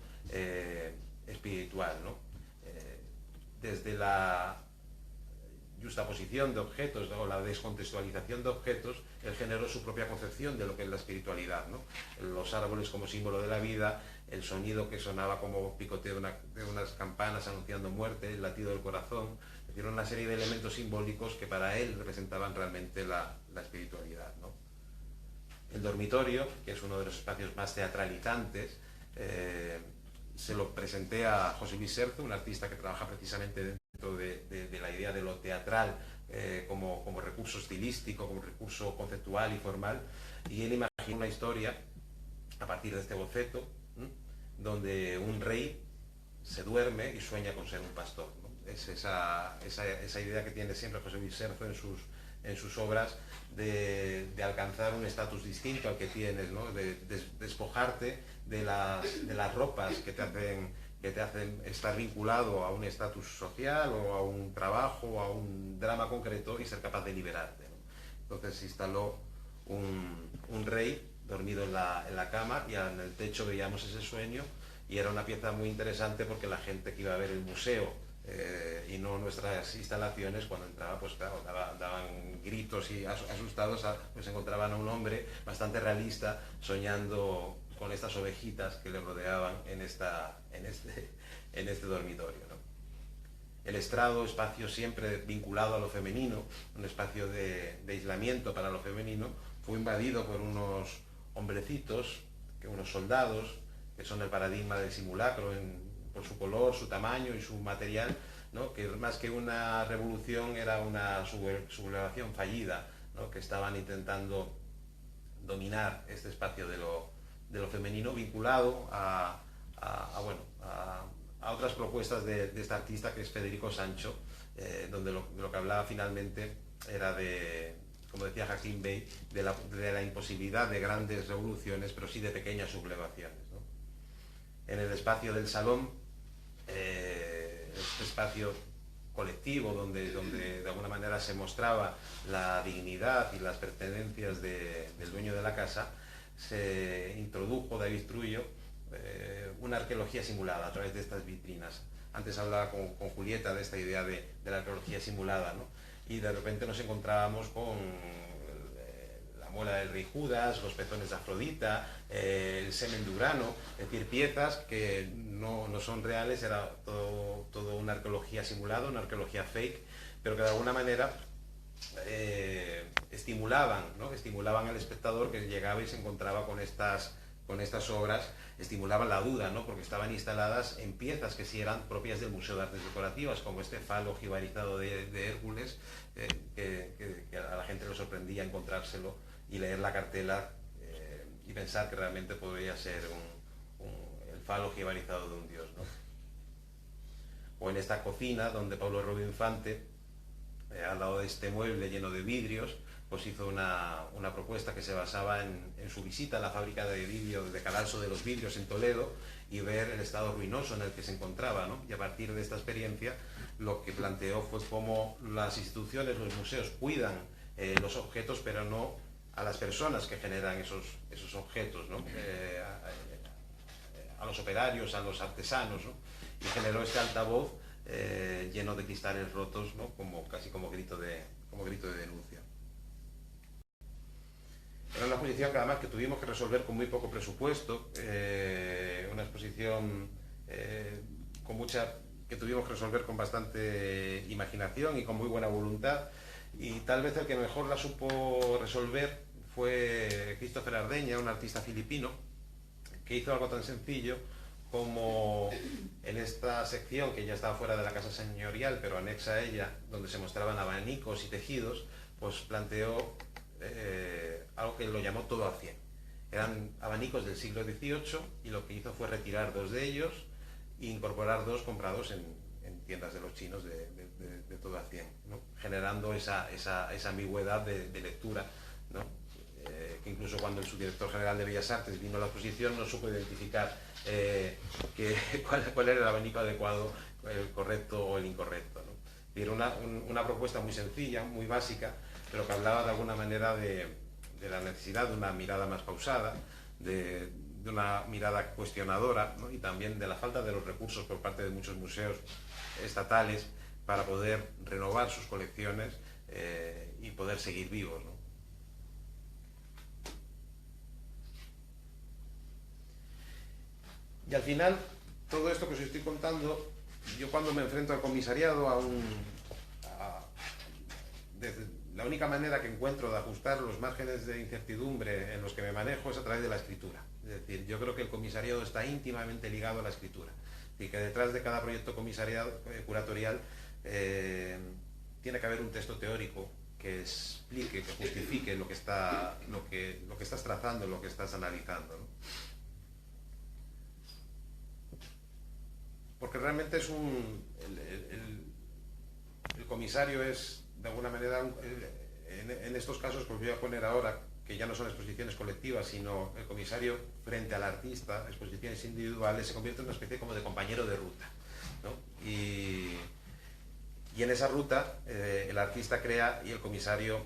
espiritual, ¿no? Desde la justaposición de objetos o la descontextualización de objetos, él generó su propia concepción de lo que es la espiritualidad, ¿no? Los árboles como símbolo de la vida, el sonido que sonaba como picoteo de unas campanas anunciando muerte, el latido del corazón, es decir, una serie de elementos simbólicos que para él representaban realmente la espiritualidad, ¿no? El dormitorio, que es uno de los espacios más teatralizantes, se lo presenté a José Luis Serzo, un artista que trabaja precisamente dentro de la idea de lo teatral como recurso estilístico, como recurso conceptual y formal, y él imaginó una historia a partir de este boceto, donde un rey se duerme y sueña con ser un pastor, ¿no? Es esa idea que tiene siempre José Luis Serzo en sus obras de alcanzar un estatus distinto al que tienes, ¿no? De despojarte de las ropas que te hacen estar vinculado a un estatus social o a un trabajo o a un drama concreto y ser capaz de liberarte, ¿no? Entonces se instaló un rey dormido en la cama y en el techo veíamos ese sueño, y era una pieza muy interesante porque la gente que iba a ver el museo y no nuestras instalaciones, cuando entraba, pues claro, daban gritos y asustados, pues encontraban a un hombre bastante realista soñando con estas ovejitas que le rodeaban en este dormitorio, ¿no? El estrado, espacio siempre vinculado a lo femenino, un espacio de aislamiento para lo femenino, fue invadido por unos hombrecitos, unos soldados, que son el paradigma del simulacro por su color, su tamaño y su material, ¿no? Que más que una revolución era una sublevación fallida, ¿no? Que estaban intentando dominar este espacio de lo femenino, vinculado a otras propuestas de este artista, que es Federico Sancho, donde lo que hablaba finalmente era de, como decía Hakim Bey, de la imposibilidad de grandes revoluciones, pero sí de pequeñas sublevaciones, ¿no? En el espacio del salón, este espacio colectivo donde de alguna manera se mostraba la dignidad y las pertenencias del dueño de la casa, se introdujo David Trullo una arqueología simulada a través de estas vitrinas. Antes hablaba con Julieta de esta idea de la arqueología simulada, ¿no? Y de repente nos encontrábamos con la muela del rey Judas, los pezones de Afrodita, el semen de Urano, es decir, piezas que no son reales, era todo una arqueología simulada, una arqueología fake, pero que de alguna manera estimulaban, ¿no? Estimulaban al espectador que llegaba y se encontraba con estas obras, estimulaban la duda, ¿no? Porque estaban instaladas en piezas que sí eran propias del Museo de Artes Decorativas, como este falo jibarizado de Hércules, que a la gente le sorprendía encontrárselo y leer la cartela y pensar que realmente podría ser el falo jibarizado de un dios, ¿no? O en esta cocina donde Pablo Rubio Infante, al lado de este mueble lleno de vidrios, pues hizo una propuesta que se basaba en su visita a la fábrica de vidrio de Cadalso de los Vidrios en Toledo y ver el estado ruinoso en el que se encontraba, ¿no? Y a partir de esta experiencia lo que planteó fue cómo las instituciones, los museos cuidan los objetos, pero no a las personas que generan esos objetos, ¿no? A los operarios, a los artesanos, ¿no? Y generó este altavoz lleno de cristales rotos, ¿no? Casi como grito de denuncia. Era una exposición que además que tuvimos que resolver con muy poco presupuesto, una exposición que tuvimos que resolver con bastante imaginación y con muy buena voluntad, y tal vez el que mejor la supo resolver fue Christopher Ardeña, un artista filipino, que hizo algo tan sencillo como en esta sección que ya estaba fuera de la casa señorial, pero anexa a ella, donde se mostraban abanicos y tejidos, pues planteó algo que lo llamó todo a 100. Eran abanicos del siglo XVIII y lo que hizo fue retirar 2 de ellos e incorporar 2 comprados en tiendas de los chinos de todo a 100, ¿no? Generando esa ambigüedad de lectura, ¿no? Que incluso cuando el subdirector general de Bellas Artes vino a la exposición no supo identificar cuál era el abanico adecuado, el correcto o el incorrecto, ¿no? Y era una propuesta muy sencilla, muy básica, pero que hablaba de alguna manera de la necesidad de una mirada más pausada, de una mirada cuestionadora, ¿no? Y también de la falta de los recursos por parte de muchos museos estatales para poder renovar sus colecciones y poder seguir vivos, ¿no? Y al final, todo esto que os estoy contando, yo cuando me enfrento al comisariado desde la única manera que encuentro de ajustar los márgenes de incertidumbre en los que me manejo es a través de la escritura. Es decir, yo creo que el comisariado está íntimamente ligado a la escritura y que detrás de cada proyecto curatorial tiene que haber un texto teórico que explique, que justifique lo que estás trazando, lo que estás analizando, ¿no? Porque realmente el comisario es de alguna manera en estos casos, pues voy a poner ahora que ya no son exposiciones colectivas, sino el comisario frente al artista, exposiciones individuales, se convierte en una especie como de compañero de ruta, ¿no? Y en esa ruta el artista crea y el comisario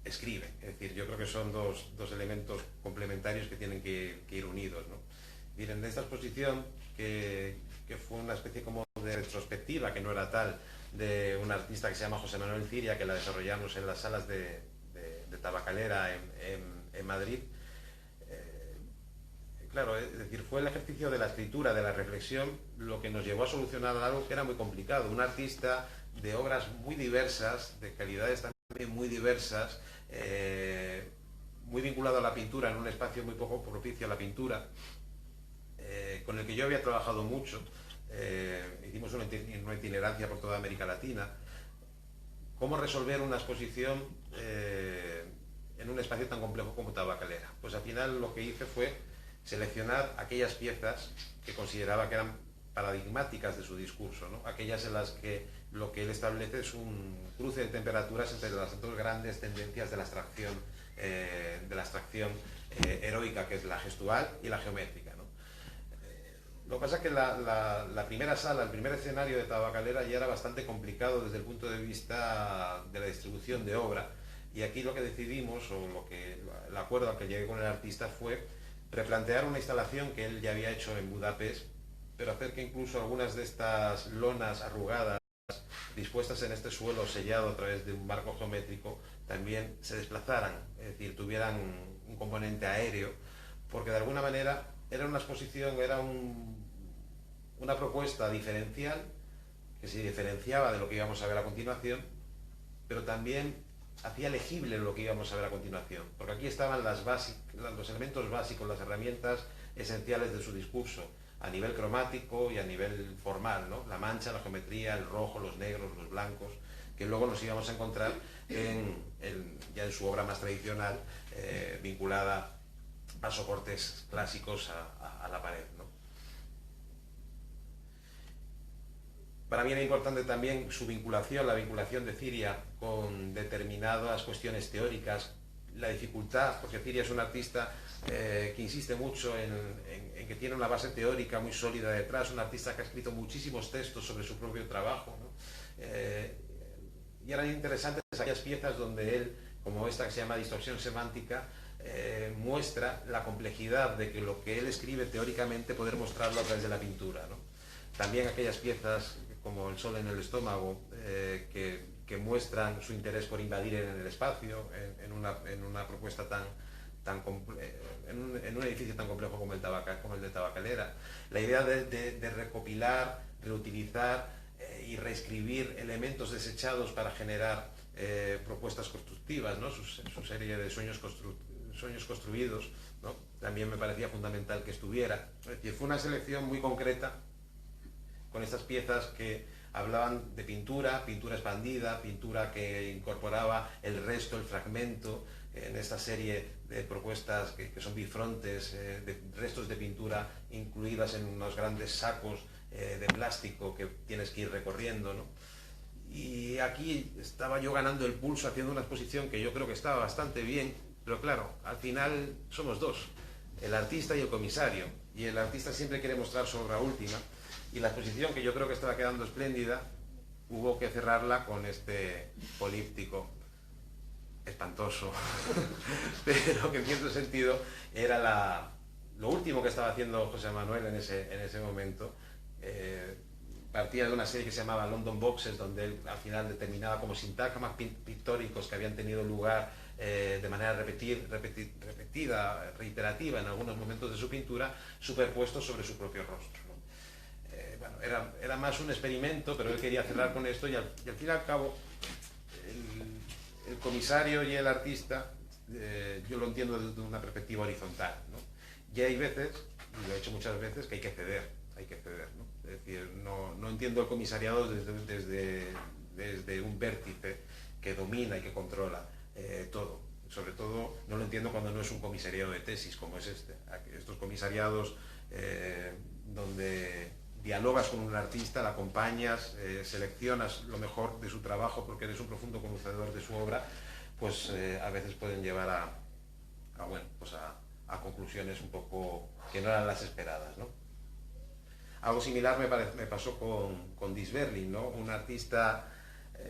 escribe. Es decir, yo creo que son dos elementos complementarios que tienen que ir unidos, ¿no? Miren, de esta exposición, que fue una especie como de retrospectiva, que no era tal, de un artista que se llama José Manuel Ciria, que la desarrollamos en las salas de Tabacalera en Madrid. Claro, es decir, fue el ejercicio de la escritura, de la reflexión, lo que nos llevó a solucionar algo que era muy complicado. Un artista de obras muy diversas, de calidades también muy diversas, muy vinculado a la pintura, en un espacio muy poco propicio a la pintura, con el que yo había trabajado mucho. Hicimos una itinerancia por toda América Latina. ¿Cómo resolver una exposición en un espacio tan complejo como Tabacalera? Pues al final lo que hice fue seleccionar aquellas piezas que consideraba que eran paradigmáticas de su discurso, ¿no? Aquellas en las que lo que él establece es un cruce de temperaturas entre las dos grandes tendencias de la abstracción heroica, que es la gestual y la geométrica, ¿no? Lo que pasa es que la primera sala, el primer escenario de Tabacalera ya era bastante complicado desde el punto de vista de la distribución de obra, y aquí lo que decidimos, o el acuerdo al que llegué con el artista, fue replantear una instalación que él ya había hecho en Budapest, pero hacer que incluso algunas de estas lonas arrugadas, dispuestas en este suelo sellado a través de un marco geométrico, también se desplazaran, es decir, tuvieran un componente aéreo, porque de alguna manera era una exposición, era una propuesta diferencial, que se diferenciaba de lo que íbamos a ver a continuación, pero también hacía legible lo que íbamos a ver a continuación, porque aquí estaban los elementos básicos, las herramientas esenciales de su discurso, a nivel cromático y a nivel formal, ¿no? La mancha, la geometría, el rojo, los negros, los blancos, que luego nos íbamos a encontrar ya en su obra más tradicional, vinculada a soportes clásicos a la pared, ¿no? Para mí era importante también su vinculación, la vinculación de Ciria con determinadas cuestiones teóricas, la dificultad, porque Ciria es un artista que insiste mucho en que tiene una base teórica muy sólida detrás, un artista que ha escrito muchísimos textos sobre su propio trabajo, ¿no? Y eran interesantes aquellas piezas donde él, como esta que se llama Distorsión Semántica, muestra la complejidad de que lo que él escribe teóricamente poder mostrarlo a través de la pintura, ¿no? También aquellas piezas como El sol en el estómago, que muestran su interés por invadir en el espacio, en una propuesta en un edificio tan complejo como el de Tabacalera. La idea de recopilar, reutilizar y reescribir elementos desechados para generar propuestas constructivas, ¿no? Su serie de sueños construidos, ¿no? También me parecía fundamental que estuviera. Es decir, fue una selección muy concreta, con estas piezas que hablaban de pintura expandida, pintura que incorporaba el resto, el fragmento, en esta serie de propuestas que son bifrontes, de restos de pintura incluidas en unos grandes sacos de plástico que tienes que ir recorriendo, ¿no? Y aquí estaba yo ganando el pulso, haciendo una exposición que yo creo que estaba bastante bien, pero claro, al final somos dos, el artista y el comisario, y el artista siempre quiere mostrar su obra última, y la exposición, que yo creo que estaba quedando espléndida, hubo que cerrarla con este políptico espantoso, pero que en cierto sentido era lo último que estaba haciendo José Manuel en ese momento. Partía de una serie que se llamaba London Boxes, donde él al final determinaba como sintagmas pictóricos que habían tenido lugar de manera repetida, reiterativa en algunos momentos de su pintura, superpuestos sobre su propio rostro, ¿no? Bueno, era más un experimento, pero él quería cerrar con esto, y al fin y al cabo el comisario y el artista, yo lo entiendo desde una perspectiva horizontal, ¿no? Y hay veces, y lo he hecho muchas veces, que hay que ceder, ¿no? Es decir, no entiendo el comisariado desde un vértice que domina y que controla todo. Sobre todo no lo entiendo cuando no es un comisariado de tesis como es estos comisariados donde dialogas con un artista, la acompañas, seleccionas lo mejor de su trabajo porque eres un profundo conocedor de su obra, pues a veces pueden llevar bueno, pues a conclusiones un poco que no eran las esperadas, ¿no? Algo similar me pasó con Dries Berling, ¿no? Un artista.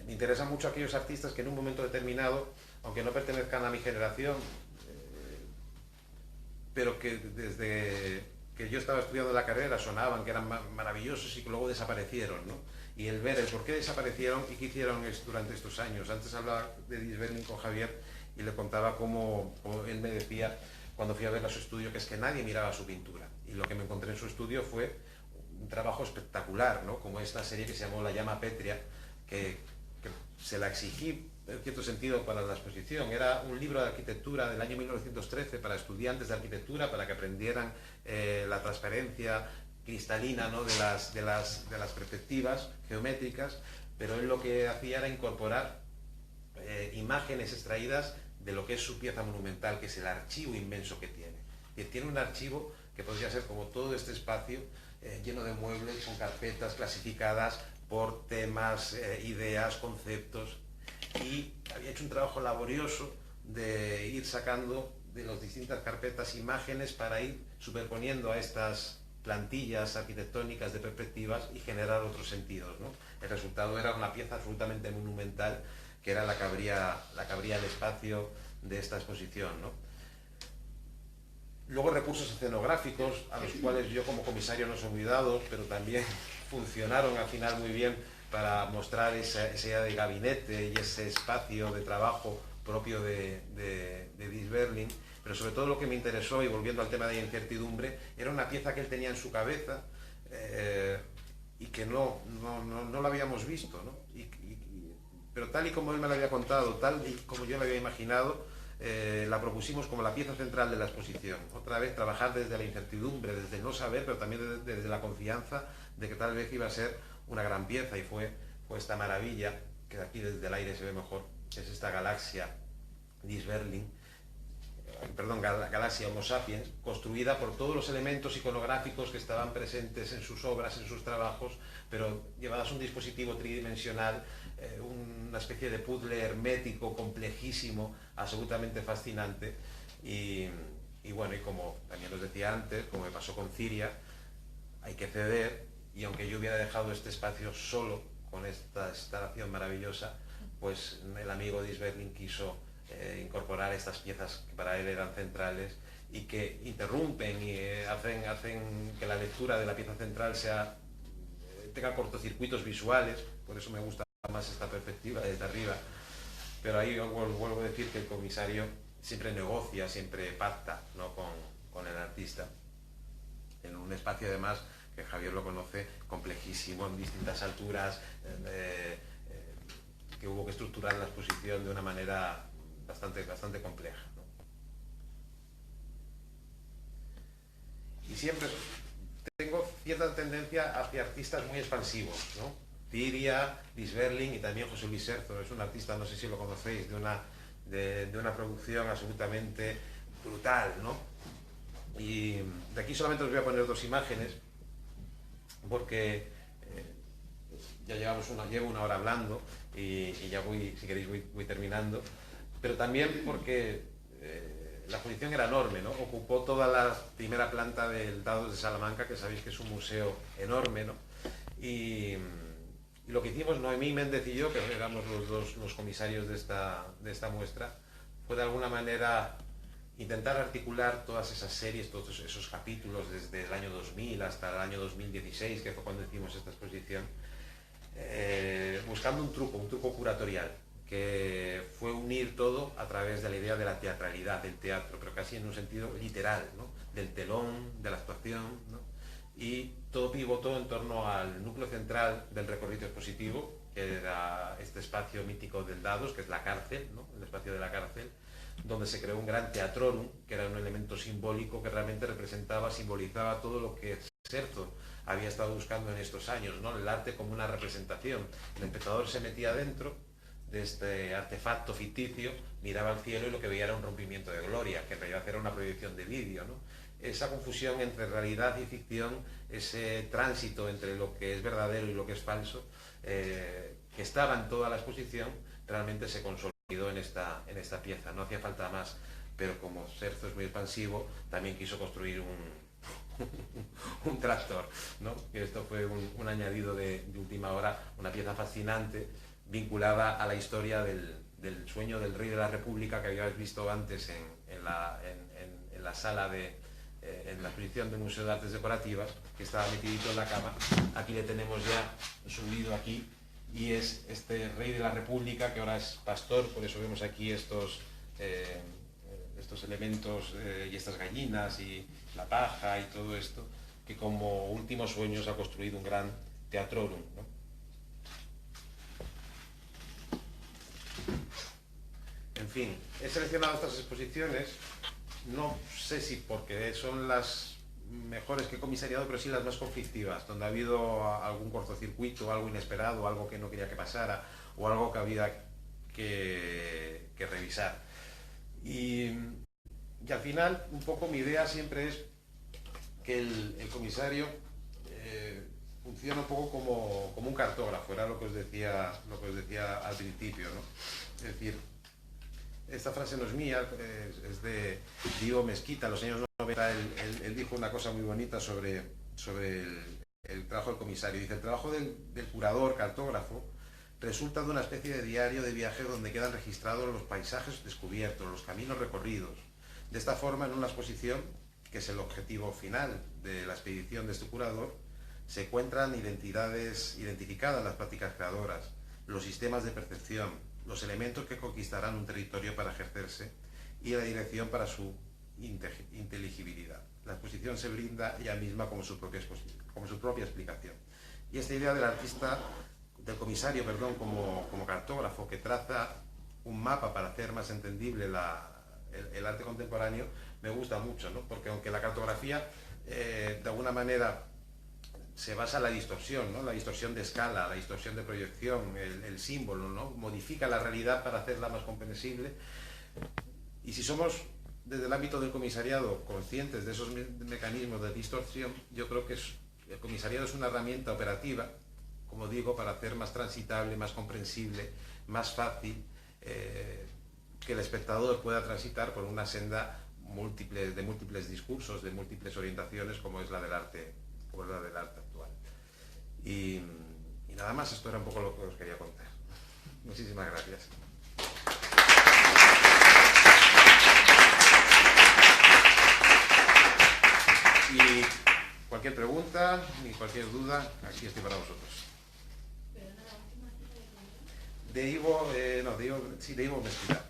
Me interesan mucho aquellos artistas que en un momento determinado, aunque no pertenezcan a mi generación, pero que desde que yo estaba estudiando la carrera sonaban, que eran maravillosos y que luego desaparecieron, ¿no? Y el ver el por qué desaparecieron y qué hicieron durante estos años. Antes hablaba de Dries Berling con Javier y le contaba cómo él me decía, cuando fui a ver a su estudio, que es que nadie miraba su pintura. Y lo que me encontré en su estudio fue un trabajo espectacular, ¿no? Como esta serie que se llamó La llama pétrea, que se la exigí en cierto sentido para la exposición. Era un libro de arquitectura del año 1913 para estudiantes de arquitectura, para que aprendieran la transparencia cristalina, ¿no? de las perspectivas geométricas, pero él lo que hacía era incorporar imágenes extraídas de lo que es su pieza monumental, que es el archivo inmenso que tiene. Y tiene un archivo que podría ser como todo este espacio, lleno de muebles, con carpetas clasificadas por temas, ideas, conceptos, y había hecho un trabajo laborioso de ir sacando de las distintas carpetas imágenes para ir superponiendo a estas plantillas arquitectónicas de perspectivas y generar otros sentidos, ¿no? El resultado era una pieza absolutamente monumental, que era la que abría el espacio de esta exposición, ¿no? Luego recursos escenográficos, a los cuales yo como comisario no soy muy dado, pero también funcionaron al final muy bien para mostrar esa idea de gabinete y ese espacio de trabajo propio de Dries Berling. Pero sobre todo lo que me interesó, y volviendo al tema de la incertidumbre, era una pieza que él tenía en su cabeza y que no la habíamos visto, ¿no? Pero tal y como él me lo había contado, tal y como yo lo había imaginado, la propusimos como la pieza central de la exposición. Otra vez trabajar desde la incertidumbre, desde el no saber, pero también desde la confianza de que tal vez iba a ser una gran pieza, y fue esta maravilla, que aquí desde el aire se ve mejor, que es esta galaxia Dries Berling, galaxia Homo sapiens, construida por todos los elementos iconográficos que estaban presentes en sus obras, en sus trabajos, pero llevadas a un dispositivo tridimensional, una especie de puzzle hermético, complejísimo, absolutamente fascinante. Y bueno, y como también os decía antes, como me pasó con Ciria, hay que ceder, y aunque yo hubiera dejado este espacio solo con esta instalación maravillosa, pues el amigo Dries Berling quiso incorporar estas piezas que para él eran centrales y que interrumpen y hacen que la lectura de la pieza central tenga cortocircuitos visuales. Por eso me gusta más esta perspectiva desde arriba. Pero ahí vuelvo a decir que el comisario siempre negocia, siempre pacta, ¿no? con el artista, en un espacio además que Javier lo conoce, complejísimo, en distintas alturas, que hubo que estructurar la exposición de una manera bastante compleja, ¿no? Y siempre tengo cierta tendencia hacia artistas muy expansivos, ¿no? Ciria, Dries Berling y también José Luis Serzo. Es un artista, no sé si lo conocéis, de una producción absolutamente brutal, ¿no? Y de aquí solamente os voy a poner dos imágenes, porque ya llevo una hora hablando y ya si queréis voy terminando, pero también porque la exposición era enorme, ¿no? Ocupó toda la primera planta del Dados de Salamanca, que sabéis que es un museo enorme, ¿no? Y lo que hicimos Noemí Méndez y yo, que éramos los comisarios de esta muestra, fue de alguna manera intentar articular todas esas series, todos esos capítulos desde el año 2000 hasta el año 2016, que fue cuando hicimos esta exposición, buscando un truco curatorial, que fue unir todo a través de la idea de la teatralidad, del teatro, pero casi en un sentido literal, ¿no? Del telón, de la actuación, ¿no? Y todo pivotó en torno al núcleo central del recorrido expositivo, que era este espacio mítico del Dados, que es la cárcel, ¿no? El espacio de la cárcel, donde se creó un gran teatrorum, que era un elemento simbólico que realmente simbolizaba todo lo que Serzo había estado buscando en estos años, ¿no? El arte como una representación. El espectador se metía dentro de este artefacto ficticio, miraba al cielo y lo que veía era un rompimiento de gloria, que en realidad era una proyección de vídeo, ¿no? Esa confusión entre realidad y ficción, ese tránsito entre lo que es verdadero y lo que es falso, que estaba en toda la exposición, realmente se consolidó. en esta pieza. No hacía falta más, pero como Scherzo es muy expansivo, también quiso construir un tractor, ¿no? Que esto fue un añadido de última hora, una pieza fascinante vinculada a la historia del sueño del rey de la República que habíais visto antes en la sala en la exposición del Museo de Artes Decorativas, que estaba metidito en la cama. Aquí le tenemos ya subido aquí, y es este rey de la República que ahora es pastor, por eso vemos aquí estos elementos y estas gallinas y la paja y todo esto, que como últimos sueños ha construido un gran teatrorum, ¿no? En fin, he seleccionado estas exposiciones, no sé si porque son las mejores que he comisariado, pero sí las más conflictivas, donde ha habido algún cortocircuito, algo inesperado, algo que no quería que pasara, o algo que había que revisar. Y al final, un poco mi idea siempre es que el comisario funciona un poco como un cartógrafo, era lo que os decía al principio, ¿no? Es decir, esta frase no es mía, es de Diego Mesquita. En los años 90 él dijo una cosa muy bonita sobre el trabajo del comisario. Dice: el trabajo del curador, cartógrafo, resulta de una especie de diario de viaje donde quedan registrados los paisajes descubiertos, los caminos recorridos. De esta forma, en una exposición, que es el objetivo final de la expedición de este curador, se encuentran identificadas las prácticas creadoras, los sistemas de percepción, los elementos que conquistarán un territorio para ejercerse y la dirección para su inteligibilidad. La exposición se brinda ella misma como su propia explicación. Y esta idea del comisario, como cartógrafo, que traza un mapa para hacer más entendible el arte contemporáneo, me gusta mucho, ¿no? Porque aunque la cartografía de alguna manera se basa en la distorsión, ¿no? La distorsión de escala, la distorsión de proyección, el símbolo, ¿no? Modifica la realidad para hacerla más comprensible. Y si somos, desde el ámbito del comisariado, conscientes de esos mecanismos de distorsión, yo creo que el comisariado es una herramienta operativa, como digo, para hacer más transitable, más comprensible, más fácil, que el espectador pueda transitar por una senda de múltiples discursos, de múltiples orientaciones, como es la del arte actual. Y nada más, esto era un poco lo que os quería contar. Muchísimas gracias. Y cualquier pregunta ni cualquier duda, aquí estoy para vosotros. De Ivo Mesquita.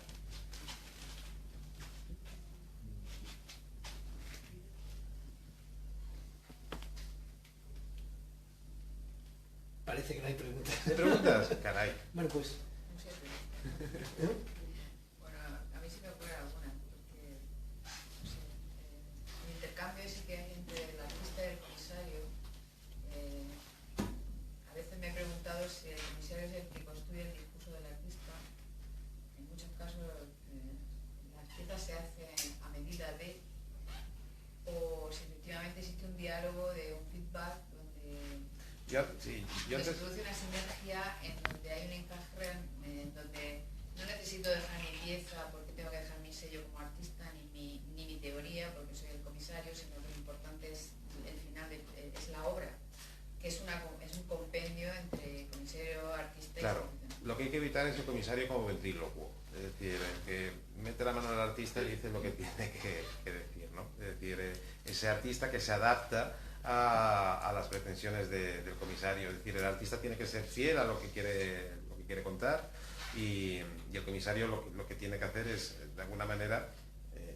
Parece que no hay preguntas. ¿Hay preguntas? Caray. Bueno, pues... Bueno, a mí sí me ocurre alguna, porque no sé, el intercambio ese que hay entre el artista y el comisario, a veces me he preguntado si el comisario es el que construye el discurso del artista. En muchos casos las piezas se hacen a medida de, o si efectivamente existe un diálogo de un feedback donde se produce una sinergia en donde hay un encaje, en donde no necesito dejar mi pieza porque tengo que dejar mi sello como artista, ni mi teoría porque soy el comisario, sino que lo importante es el final, es la obra, que es un compendio entre comisario, artista y... Claro, lo que hay que evitar es el comisario como ventrílocuo, es decir, que mete la mano al artista y dice lo que tiene que decir, ¿no? Es decir, ese artista que se adapta a las pretensiones del comisario. Es decir, el artista tiene que ser fiel a lo que quiere contar, y el comisario lo que tiene que hacer es, de alguna manera,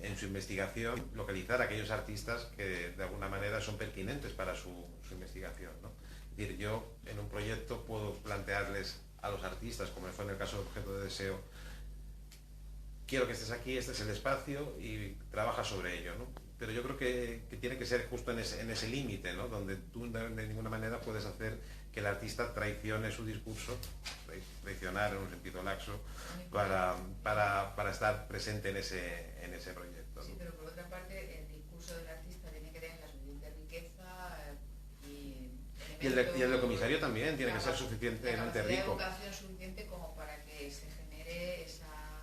en su investigación, localizar a aquellos artistas que de alguna manera son pertinentes para su investigación, ¿no? Es decir, yo en un proyecto puedo plantearles a los artistas, como fue en el caso del objeto de deseo: quiero que estés aquí, este es el espacio, y trabaja sobre ello, ¿no? Pero yo creo que tiene que ser justo en ese límite, ¿no? Donde tú de ninguna manera puedes hacer que el artista traicione su discurso, traicionar en un sentido laxo, para estar presente en ese proyecto, ¿no? Sí, pero por otra parte, el discurso del artista tiene que tener la suficiente riqueza y el del comisario también tiene que ser suficientemente rico. Una vocación suficiente como para que se genere esa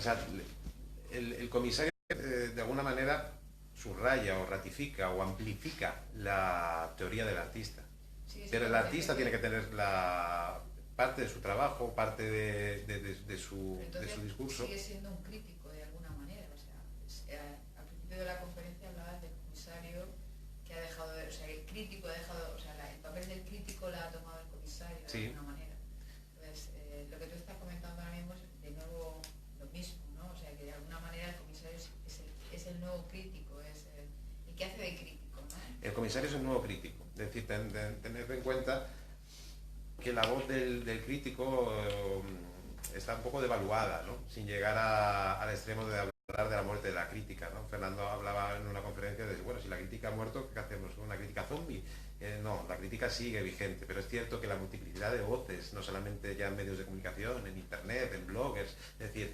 sea, el comisario de alguna manera subraya o ratifica o amplifica la teoría del artista. Sí, pero el artista tiene que tener la parte de su trabajo, parte de su discurso. Sigue siendo un crítico de alguna manera. O sea, al principio de la conferencia hablabas del comisario que ha dejado, o sea, el crítico ha dejado, o sea, el papel del crítico la ha tomado el comisario de Sí. alguna manera. Entonces, lo que tú estás comentando ahora mismo es de nuevo lo mismo, ¿no? O sea, que de alguna manera el comisario es el nuevo crítico, es el que hace de crítico, ¿no? El comisario es un nuevo crítico. Es decir, tener en cuenta que la voz del crítico está un poco devaluada, ¿no? Sin llegar al extremo de hablar de la muerte de la crítica, ¿no? Fernando hablaba en una conferencia de, bueno, si la crítica ha muerto, ¿qué hacemos? ¿Una crítica zombie? No, la crítica sigue vigente, pero es cierto que la multiplicidad de voces, no solamente ya en medios de comunicación, en internet, en bloggers, es decir,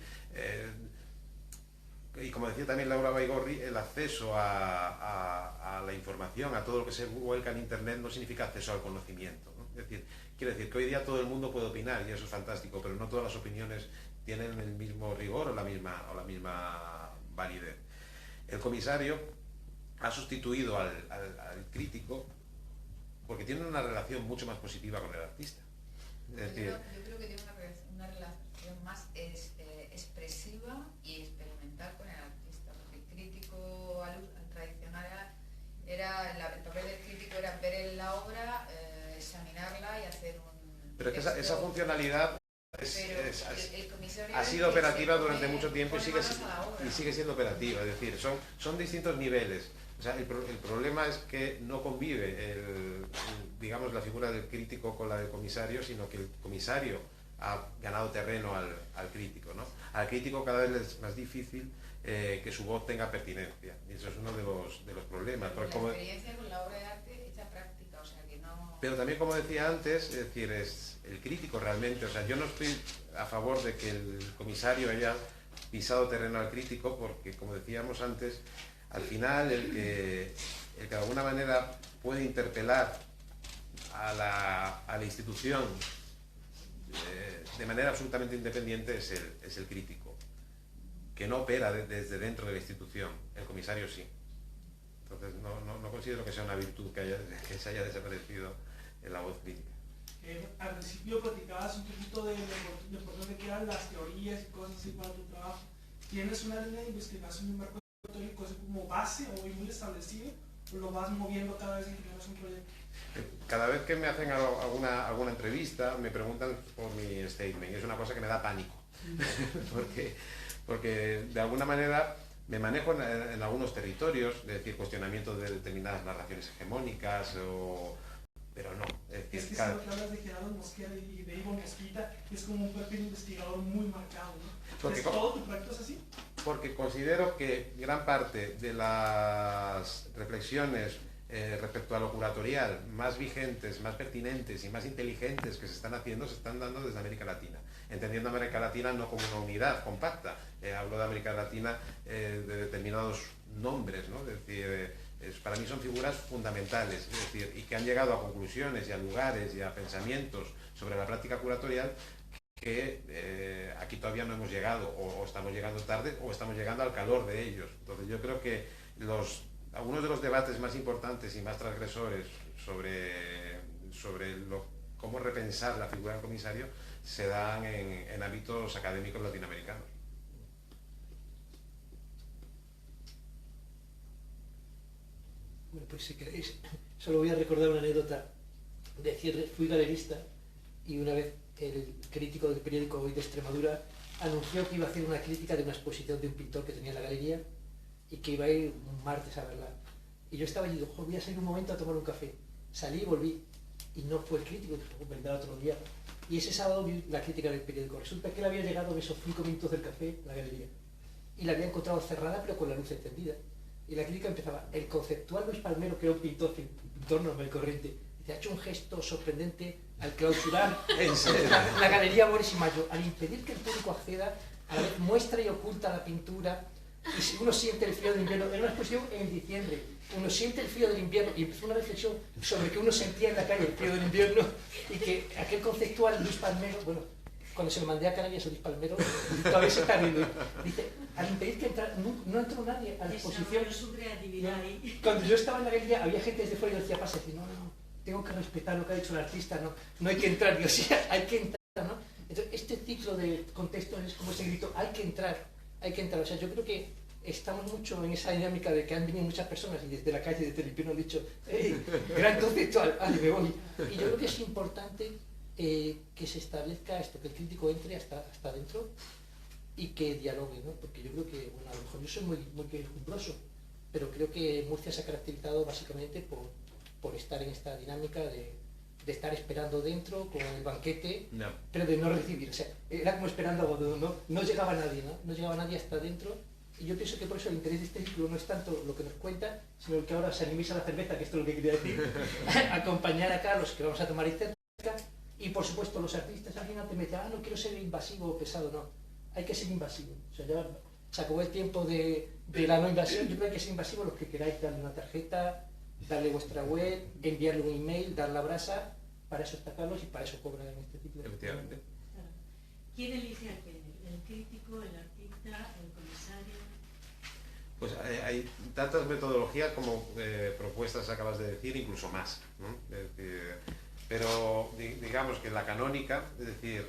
y como decía también Laura Baigorri, el acceso a la información, a todo lo que se vuelca en internet, no significa acceso al conocimiento, ¿no? Es decir, quiero decir que hoy día todo el mundo puede opinar y eso es fantástico, pero no todas las opiniones tienen el mismo rigor o la misma validez. El comisario ha sustituido al crítico porque tiene una relación mucho más positiva con el artista. Es decir, yo creo que tiene una relación más expresiva y experimental con el artista, porque el crítico al tradicional era el papel del crítico era ver la obra, examinarla y hacer un... Pero es que esa funcionalidad ha sido el operativa que durante mucho tiempo y y sigue siendo operativa. Es decir, son distintos niveles. O sea, el problema es que no convive digamos, la figura del crítico con la del comisario, sino que el comisario ha ganado terreno al crítico, ¿no? Al crítico cada vez es más difícil que su voz tenga pertinencia. Y eso es uno de los problemas. La experiencia con la obra de arte hecha práctica, o sea que no... Pero también, como decía antes, es decir, es el crítico realmente. O sea, yo no estoy a favor de que el comisario haya pisado terreno al crítico, porque, como decíamos antes, al final el que de alguna manera puede interpelar a la institución de manera absolutamente independiente es el crítico, que no opera desde dentro de la institución. El comisario sí. Entonces no considero que sea una virtud que se haya desaparecido en la voz crítica. Al principio platicabas un poquito de lo importante que eran las teorías y cosas así para tu trabajo. ¿Tienes una línea de investigación y un marco teórico como base o muy establecido? ¿O lo vas moviendo cada vez que tienes un proyecto? Cada vez que me hacen alguna entrevista me preguntan por mi statement y es una cosa que me da pánico. porque de alguna manera me manejo en algunos territorios, es decir, cuestionamiento de determinadas narraciones hegemónicas, pero no. Es que si lo que hablas de Gerardo Mosquera y de Ivo Mosquita es como un perfil investigador muy marcado, ¿no? ¿Todo tu proyecto es así? Porque considero que gran parte de las reflexiones respecto a lo curatorial más vigentes, más pertinentes y más inteligentes que se están haciendo se están dando desde América Latina, entendiendo América Latina no como una unidad compacta. Hablo de América Latina de determinados nombres, ¿no? Es decir, para mí son figuras fundamentales, es decir, y que han llegado a conclusiones y a lugares y a pensamientos sobre la práctica curatorial que aquí todavía no hemos llegado, o estamos llegando tarde, o estamos llegando al calor de ellos. Entonces yo creo que algunos de los debates más importantes y más transgresores sobre cómo repensar la figura del comisario se dan en ámbitos académicos latinoamericanos. Bueno, pues si queréis, solo voy a recordar una anécdota de cierre. Fui galerista y una vez el crítico del periódico Hoy de Extremadura anunció que iba a hacer una crítica de una exposición de un pintor que tenía en la galería y que iba a ir un martes a verla. Y yo estaba allí y digo, voy a salir un momento a tomar un café. Salí y volví y no fue el crítico, dijo, vendrá otro día. Y ese sábado vi la crítica del periódico. Resulta que él había llegado en esos 5 minutos del café a la galería y la había encontrado cerrada pero con la luz encendida. Y la crítica empezaba, el conceptual Luis Palmero, que era un pintor normal y corriente, ha hecho un gesto sorprendente al clausurar la galería Boris y Mayo, al impedir que el público acceda, a la vez muestra y oculta la pintura, y si uno siente el frío del invierno, era una exposición en diciembre, uno siente el frío del invierno, y empezó una reflexión sobre que uno sentía en la calle el frío del invierno, y que aquel conceptual Luis Palmero, bueno, cuando se lo mandé a Canarias a Luis Palmero, todavía se está riendo. Dice, al impedir que entrara, no entró nadie a la exposición. Su creatividad ahí. Cuando yo estaba en la galería, había gente desde fuera y yo decía, pasa, no, tengo que respetar lo que ha dicho el artista, no hay que entrar, digo, sí, hay que entrar, ¿no? Entonces, este ciclo de contextos es como ese grito, hay que entrar, o sea, yo creo que estamos mucho en esa dinámica de que han venido muchas personas y desde la calle de Telipino han dicho, hey, gran conceptual, vale, me voy. Y yo creo que es importante que se establezca esto, que el crítico entre hasta adentro y que dialogue, ¿no? Porque yo creo que, bueno, a lo mejor yo soy muy quejumbroso, pero creo que Murcia se ha caracterizado básicamente por estar en esta dinámica de estar esperando dentro con el banquete, pero de no recibir, o sea, era como esperando a Godot, no llegaba nadie, no llegaba nadie hasta adentro. Y yo pienso que por eso el interés de este ciclo no es tanto lo que nos cuenta, sino que ahora se animéis a la cerveza, que esto es lo que quería decir, acompañar a Carlos, que vamos a tomar ahí cerca, y por supuesto los artistas al final te meten, no quiero ser invasivo o pesado, no, hay que ser invasivo. O sea, ya se acabó el tiempo de la no invasión, yo creo que hay que ser invasivo los que queráis, darle una tarjeta, darle vuestra web, enviarle un email, dar la brasa, para eso está Carlos y para eso cobran en este ciclo. Efectivamente. Claro. ¿Quién elige al panel? ¿El crítico, el artista, el comisario? Pues hay tantas metodologías como propuestas acabas de decir, incluso más, ¿no? Es decir, pero digamos que la canónica, es decir,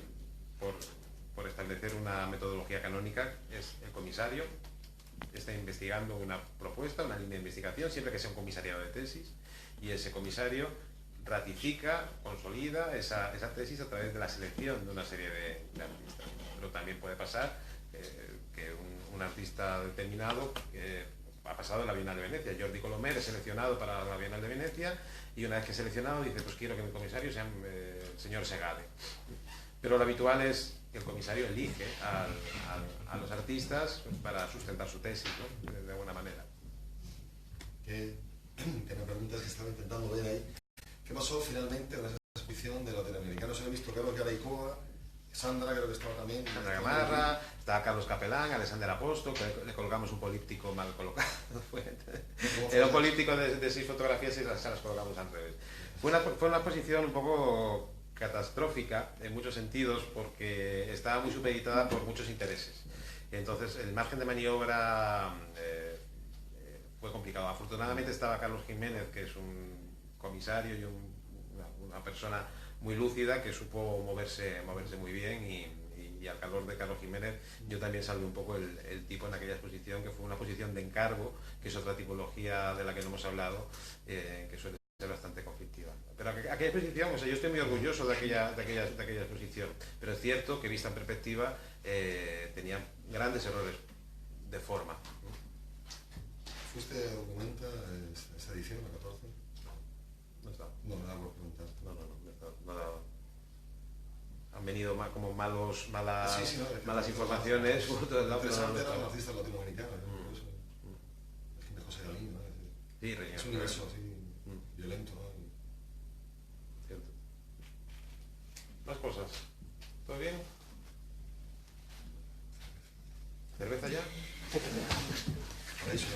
por establecer una metodología canónica, es el comisario, está investigando una propuesta, una línea de investigación, siempre que sea un comisariado de tesis, y ese comisario ratifica, consolida esa tesis a través de la selección de una serie de artistas. Pero también puede pasar que un artista determinado ha pasado en la Bienal de Venecia. Jordi Colomer es seleccionado para la Bienal de Venecia y una vez que es seleccionado dice, pues quiero que mi comisario sea el señor Segade. Pero lo habitual es que el comisario elige a los artistas para sustentar su tesis, ¿no? De alguna manera. Que me preguntas que estaba intentando ver ahí. ¿Qué pasó finalmente con esa exposición de latinoamericanos? He visto Carlos Garaycoa, Sandra creo que estaba también. Sandra Gamarra, estaba Carlos Capelán, Alexander Aposto, que le colocamos un políptico mal colocado. Era un políptico de 6 fotografías y se las colocamos al revés. Fue una exposición un poco catastrófica en muchos sentidos porque estaba muy supeditada por muchos intereses. Entonces el margen de maniobra fue complicado. Afortunadamente estaba Carlos Jiménez, que es un comisario y una persona muy lúcida que supo moverse muy bien y al calor de Carlos Jiménez yo también salvé un poco el tipo en aquella exposición, que fue una exposición de encargo, que es otra tipología de la que no hemos hablado, que suele ser bastante conflictiva. Pero aquella exposición, o sea, yo estoy muy orgulloso de aquella exposición, pero es cierto que vista en perspectiva tenía grandes errores de forma. ¿Fuiste a Documenta esta edición, la 14? No está. No, me da por preguntar. No han venido como malas informaciones. Interesante eran artistas latinoamericanos, por eso. Es que de José Galín, ¿no? Sí, es un universo así violento, ¿no? Cierto. Más cosas. ¿Todo bien? ¿Cerveza ya? Para eso.